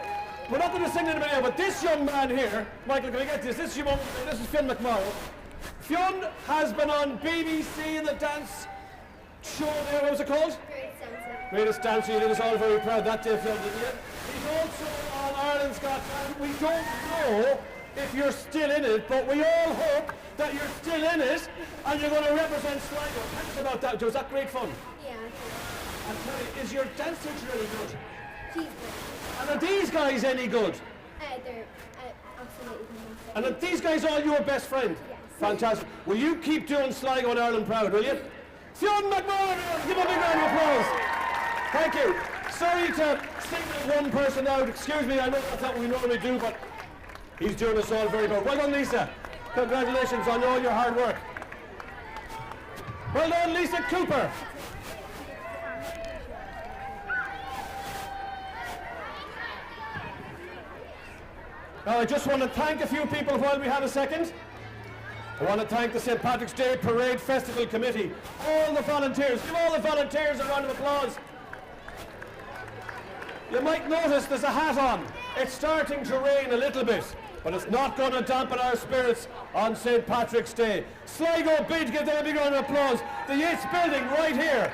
we're not going to sing in a minute, but this young man here, Michael, can I get this? This is Fionn McMorrow. Fionn has been on BBC in the dance show there, what was it called? Greatest Dancer. You did us all very proud that day, Fionn, didn't you? He's also on Ireland's Got Talent. We don't know if you're still in it, but we all hope that you're still in it and you're going to represent Sligo. Tell us about that. Was that great fun? Yeah, And tell me, is your dance teacher any good? she's good. And are these guys any good? They're absolutely fantastic. And are these guys all your best friend? Yes. Fantastic. Will you keep doing Sligo and Ireland proud, will you? Fionn McMorrow, give him a big round of applause. Thank you. Sorry to single one person out. Excuse me, I know that's not what we normally do, but he's doing us all very good. Well done, Lisa. Congratulations on all your hard work. Well done, Lisa Cooper. Now, I just want to thank a few people while we have a second. I want to thank the St Patrick's Day Parade Festival Committee, all the volunteers. Give all the volunteers a round of applause. You might notice there's a hat on. It's starting to rain a little bit, but it's not going to dampen our spirits on St Patrick's Day. Sligo bid, give them a big round of applause. The Yates Building right here.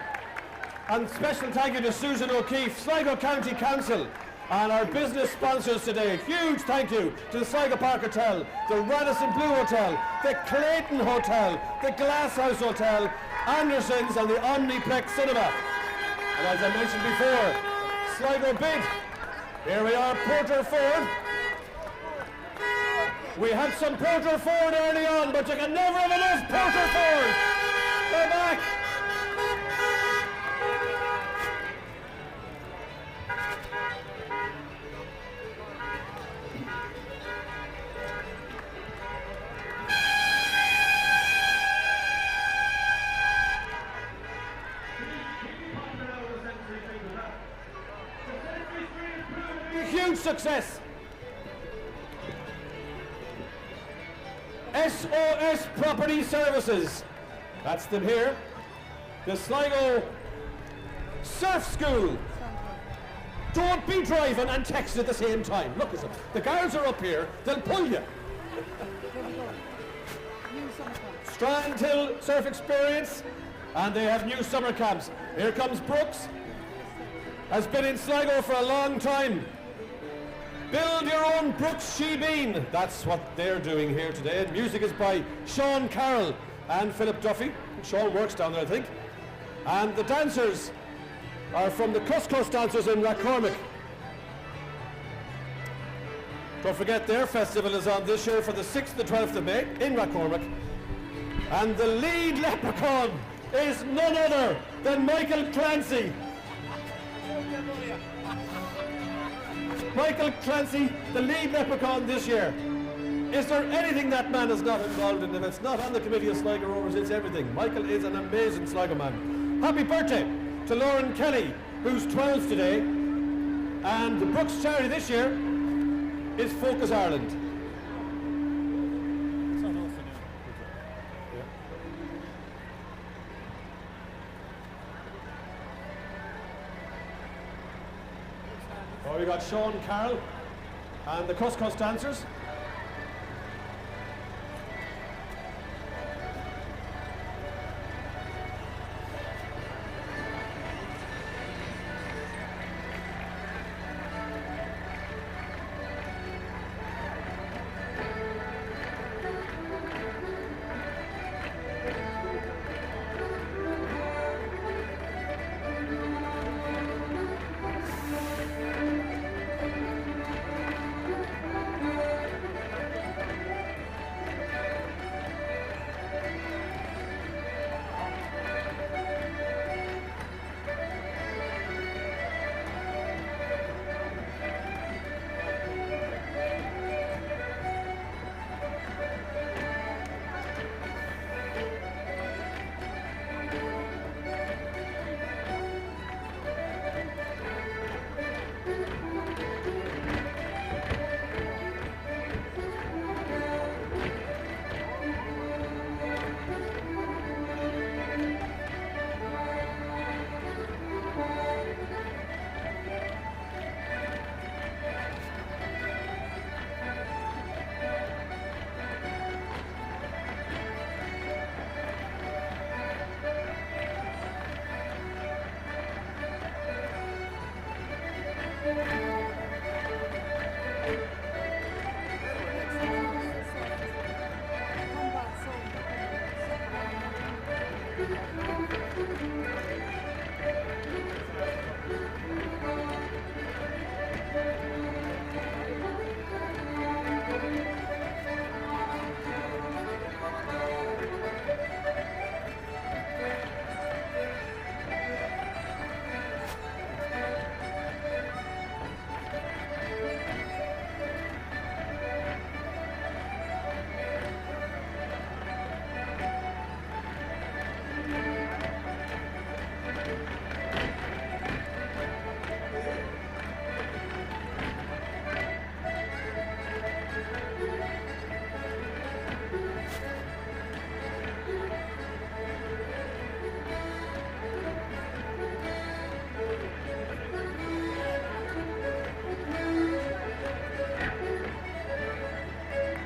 And special thank you to Susan O'Keefe, Sligo County Council, and our business sponsors today. Huge thank you to the Sligo Park Hotel, the Radisson Blue Hotel, the Clayton Hotel, the Glasshouse Hotel, Anderson's and the Omniplex Cinema. And as I mentioned before, Sligo bid. Here we are, Porter Ford. We had some Porter Ford early on, but you can never have enough Porter Ford. They're back. Huge success. SOS Property Services. That's them here. The Sligo Surf School. Don't be driving and texting at the same time. Look at them. The guards are up here. They'll pull you. Strand Hill Surf Experience. And they have new summer camps. Here comes Brooks. Has been in Sligo for a long time. Build your own Brooks Shebeen. That's what they're doing here today. And music is by Sean Carroll and Philip Duffy. Sean works down there, I think. And the dancers are from the Couscous Dancers in Rathcormac. Don't forget their festival is on this year for the 6th and the 12th of May in Rathcormac. And the lead leprechaun is none other than Michael Clancy. Michael Clancy, the lead leprechaun this year. Is there anything that man is not involved in? If it's not on the committee of Sligo Rovers, it's everything. Michael is an amazing Sligo man. Happy birthday to Lauren Kelly, who's 12 today. And the Brooks charity this year is Focus Ireland. Oh, we got Sean Carroll and the Couscous Dancers.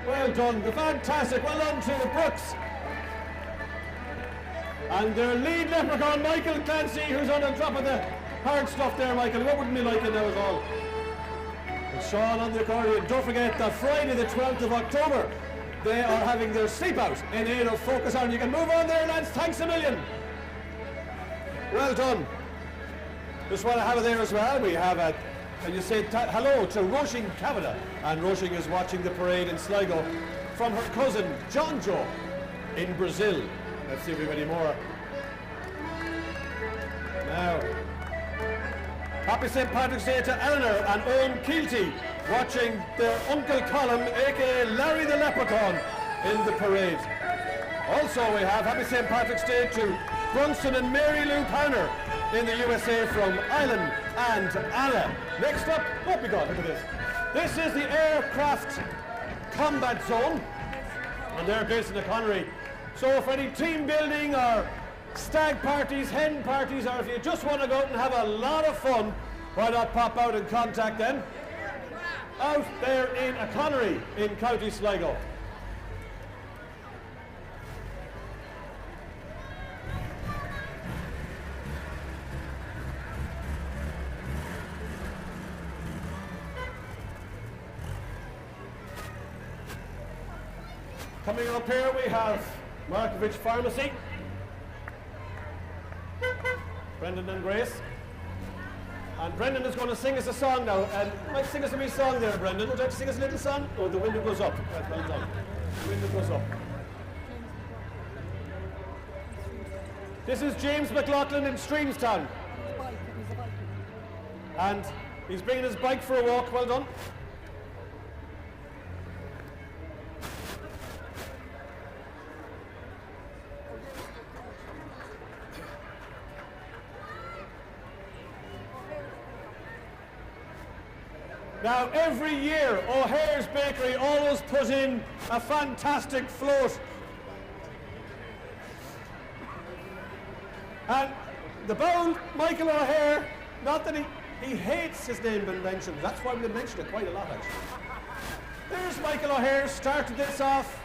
Well done, the fantastic, well done to the Brooks. And their lead leprechaun, Michael Clancy, who's on top of the hard stuff there, Michael. What wouldn't be like it now at all? And Sean on the accordion. Don't forget that Friday the 12th of October, they are having their sleep out in aid of Focus On. You can move on there, lads. Thanks a million. Well done. Just want to have it there as well. We have a, and you say hello to Roisin Kavanagh. And Roisin is watching the parade in Sligo from her cousin John Joe in Brazil. Let's see if we have any more. Now, happy St Patrick's Day to Eleanor and Owen Keelty watching their Uncle Colin, aka Larry the Leprechaun, in the parade. Also, we have happy St Patrick's Day to Brunson and Mary Lou Powner in the USA from Ireland and Anna. Next up, oh my God, look at this. This is the Aircraft Combat Zone, and they're based in the Connery. So for any team building or stag parties, hen parties, or if you just want to go out and have a lot of fun, why not pop out and contact them out there in a Connery in County Sligo. Coming up here we have Markovich Pharmacy, Brendan and Grace. And Brendan is going to sing us a song now. And might sing us a wee song there, Brendan. Would you like to sing us a little song? Oh, the window goes up. Right, well done. The window goes up. This is James McLaughlin in Streamstown. And he's bringing his bike for a walk. Well done. Now, every year, O'Hare's Bakery always put in a fantastic float. And the bold Michael O'Hare, not that he hates his name being mentioned, that's why we mentioned it quite a lot, actually. There's Michael O'Hare, started this off.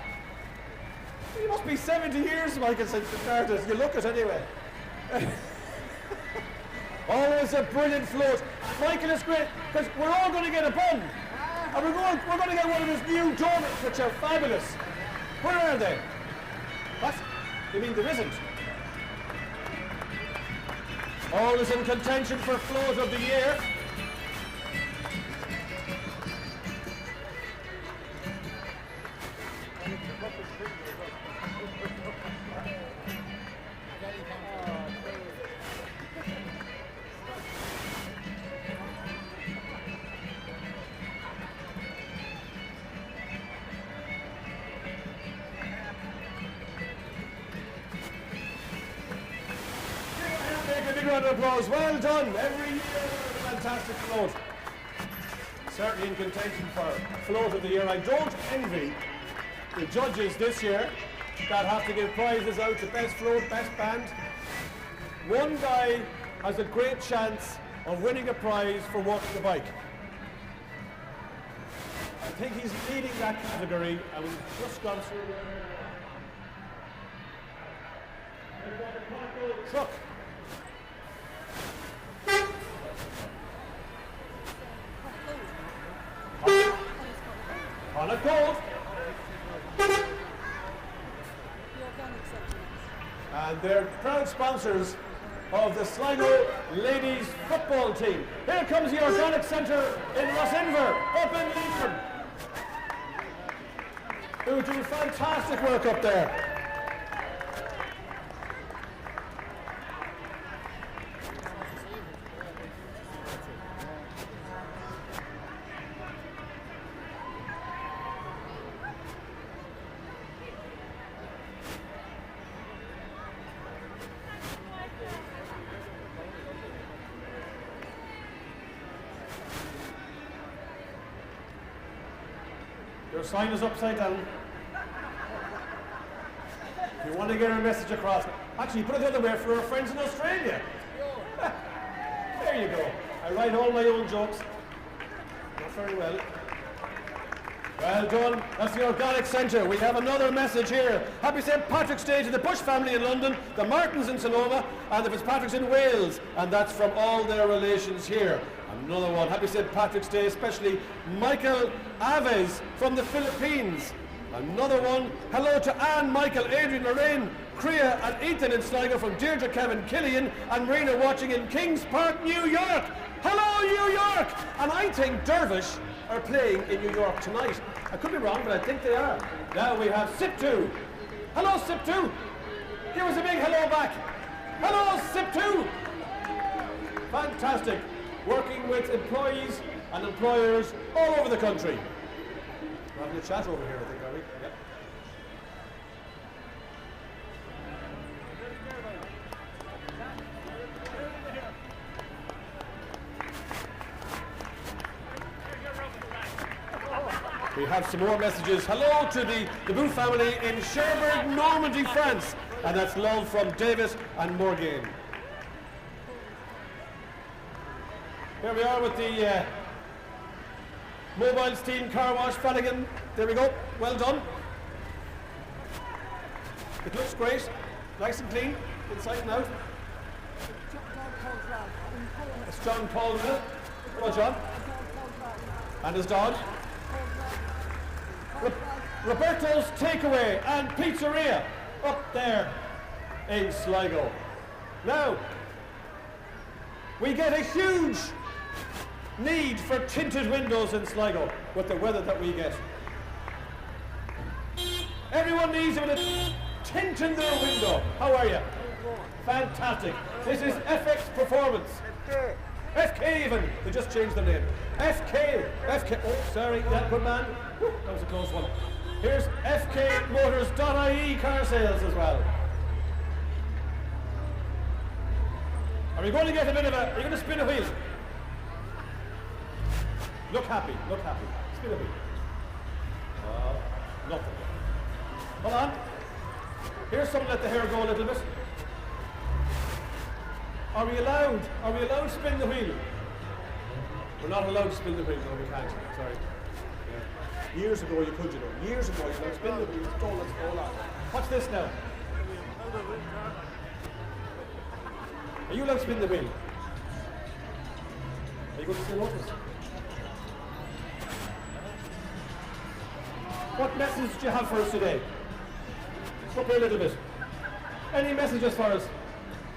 He must be 70 years, Michael, since he started. You look at it anyway. Always a brilliant float. Michael is great, because we're all going to get a bun. And we're going to get one of his new donuts, which are fabulous. Where are they? What? You mean there isn't? Always in contention for float of the year. Round of applause. Well done. Every year, a fantastic float. Certainly in contention for float of the year. I don't envy the judges this year that have to give prizes out to best float, best band. One guy has a great chance of winning a prize for walking the bike. I think he's leading that category, and we've just gone through truck. On a goal. The organic section. And they're proud sponsors of the Sligo ladies football team. Here comes the Organic Centre in Rossinver, up in Leitrim, who do fantastic work up there. Your sign is upside down. If you want to get a message across, actually put it the other way for our friends in Australia. There you go. I write all my own jokes. Not very well. Well done. That's the Organic Centre. We have another message here. Happy St Patrick's Day to the Bush family in London, the Martins in Sonoma, and the Fitzpatricks in Wales. And that's from all their relations here. Another one. Happy St Patrick's Day, especially Michael Aves from the Philippines. Another one. Hello to Anne, Michael, Adrian, Lorraine, Kriya and Ethan in Sligo from Deirdre, Kevin, Killian and Marina watching in Kings Park, New York. Hello, New York! And I think Dervish are playing in New York tonight. I could be wrong, but I think they are. Now we have Sip2. Hello, Sip2. Give us a big hello back. Hello, Sip2. Fantastic. Working with employees and employers all over the country. We're having a chat over here, I think, are we? Yep. We have some more messages. Hello to the Boo family in Cherbourg, Normandy, France. And that's love from Davis and Morgan. Here we are with the Mobile Steam Car Wash, Flanagan. There we go. Well done. It looks great. Nice and clean, inside and out. It's John Paul. Hello, John. And his dog. Roberto's Takeaway and Pizzeria up there in Sligo. Now, we get a huge need for tinted windows in Sligo with the weather that we get. Everyone needs a bit of tint in their window. How are you? Fantastic. This is FX Performance. FK even. They just changed the name. FK. Oh, sorry. Yeah, good man. Whew, that was a close one. Here's FKMotors.ie car sales as well. Are we going to get a bit of a... Are you going to spin a wheel? Look happy. Spin a wheel. Nothing. Hold on. Here's something, let the hair go a little bit. Are we allowed to spin the wheel? We're not allowed to spin the wheel, no, we can't. Sorry. Yeah. Years ago you could, you know. Years ago you could spin the wheel. Let's go on. Watch this now. Are you allowed to spin the wheel? Are you going to say notice? What message do you have for us today? Up here a little bit. Any messages for us?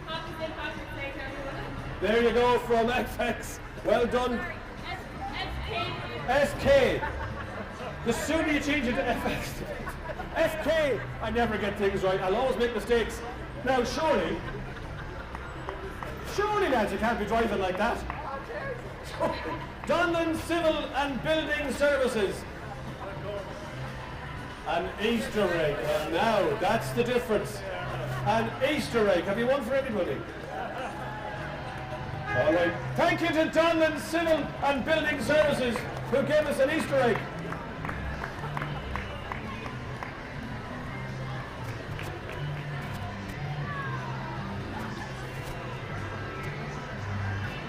Happy St Patrick's Day to everyone. There you go from FX. Well done. SK. The sooner you change it to FX. FK. I never get things right. I'll always make mistakes. Now surely, lads, you can't be driving like that. Donlan Civil and Building Services. An Easter egg. And now that's the difference. An Easter egg. Have you one for everybody? All right. Thank you to Donlan Civil and Building Services who gave us an Easter egg.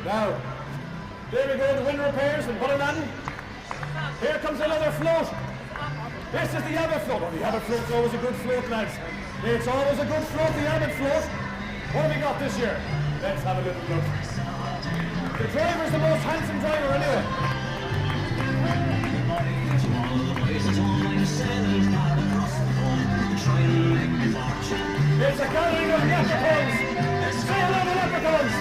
Now, there we go, the wind repairs and Butternannon. Here comes another float. This is the Abbott float. Oh, the Abbott float's always a good float, lads. It's always a good float, the Abbott float. What have we got this year? Let's have a little look. The driver's the most handsome driver anyway. It's a gathering of leprechauns! Say hello to leprechauns!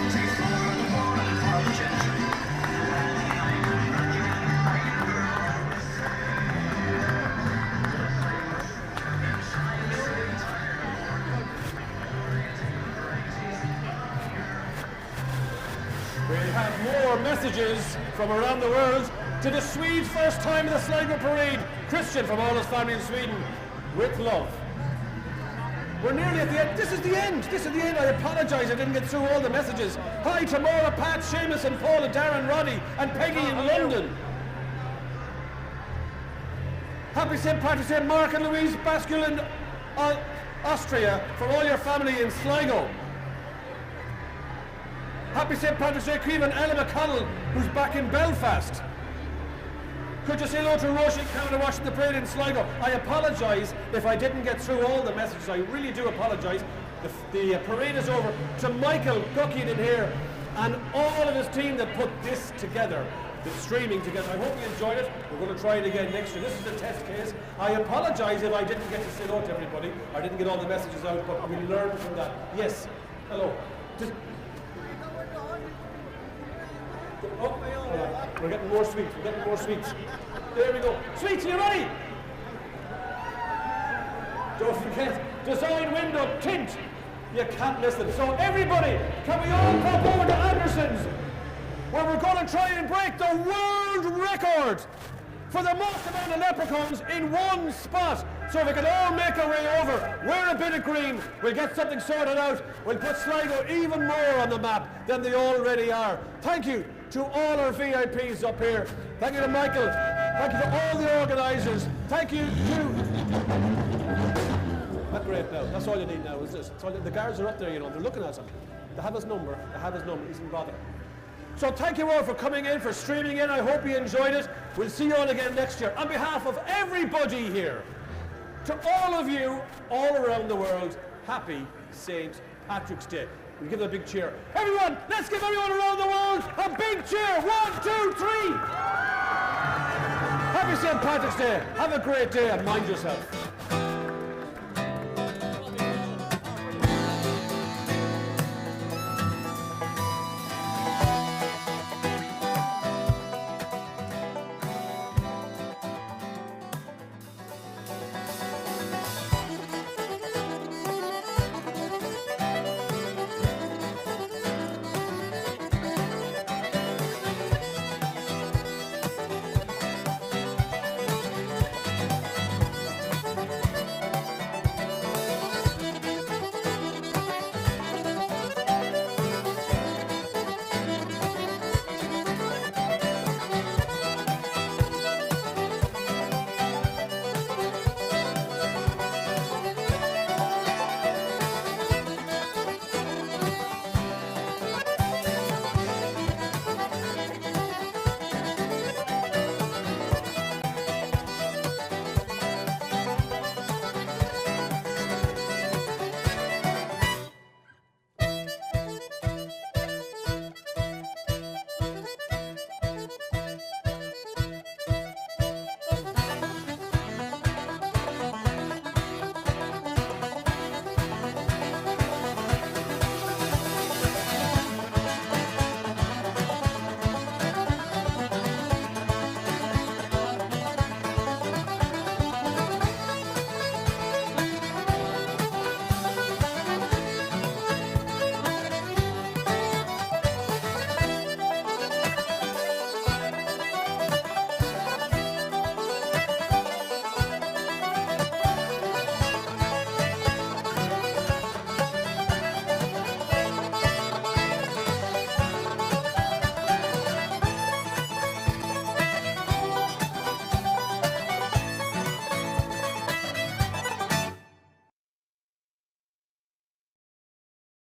We have more messages from around the world to the Swedes' first time in the Sligo Parade. Christian from all his family in Sweden, with love. We're nearly at the end. This is the end. This is the end. I apologise I didn't get through all the messages. Hi to Maura, Pat, Seamus and Paul and Darren, Roddy and Peggy in London. Happy St Patrick's Day, Mark and Louise Bascule in Austria, from all your family in Sligo. Happy St Patrick's Day, Cream and Ella McConnell, who's back in Belfast. Could you say hello to Roisin Canada watching the parade in Sligo? I apologise if I didn't get through all the messages. I really do apologise. The parade is over. To Michael Guckian in here and all of his team that put this together, the streaming together. I hope you enjoyed it. We're going to try it again next year. This is the test case. I apologise if I didn't get to say hello to everybody. I didn't get all the messages out, but we learned from that. Yes. Hello. We're getting more sweets. We're getting more sweets. There we go. Sweets, are you ready? Don't forget, design window tint. You can't miss it. So everybody, can we all pop over to Anderson's, where we're going to try and break the world record for the most amount of leprechauns in one spot. So if we can all make our way over, wear a bit of green, we'll get something sorted out. We'll put Sligo even more on the map than they already are. Thank you to all our VIPs up here. Thank you to Michael. Thank you to all the organisers. Thank you to... That's great now. That's all you need now, is this? The guards are up there, you know, they're looking at him. They have his number. He isn't bothered. So thank you all for coming in, for streaming in. I hope you enjoyed it. We'll see you all again next year. On behalf of everybody here, to all of you all around the world, happy St. Patrick's Day. We'll give them a big cheer. Everyone, let's give everyone around the world a big cheer. 1, 2, 3. Happy St. Patrick's Day. Have a great day and mind yourself.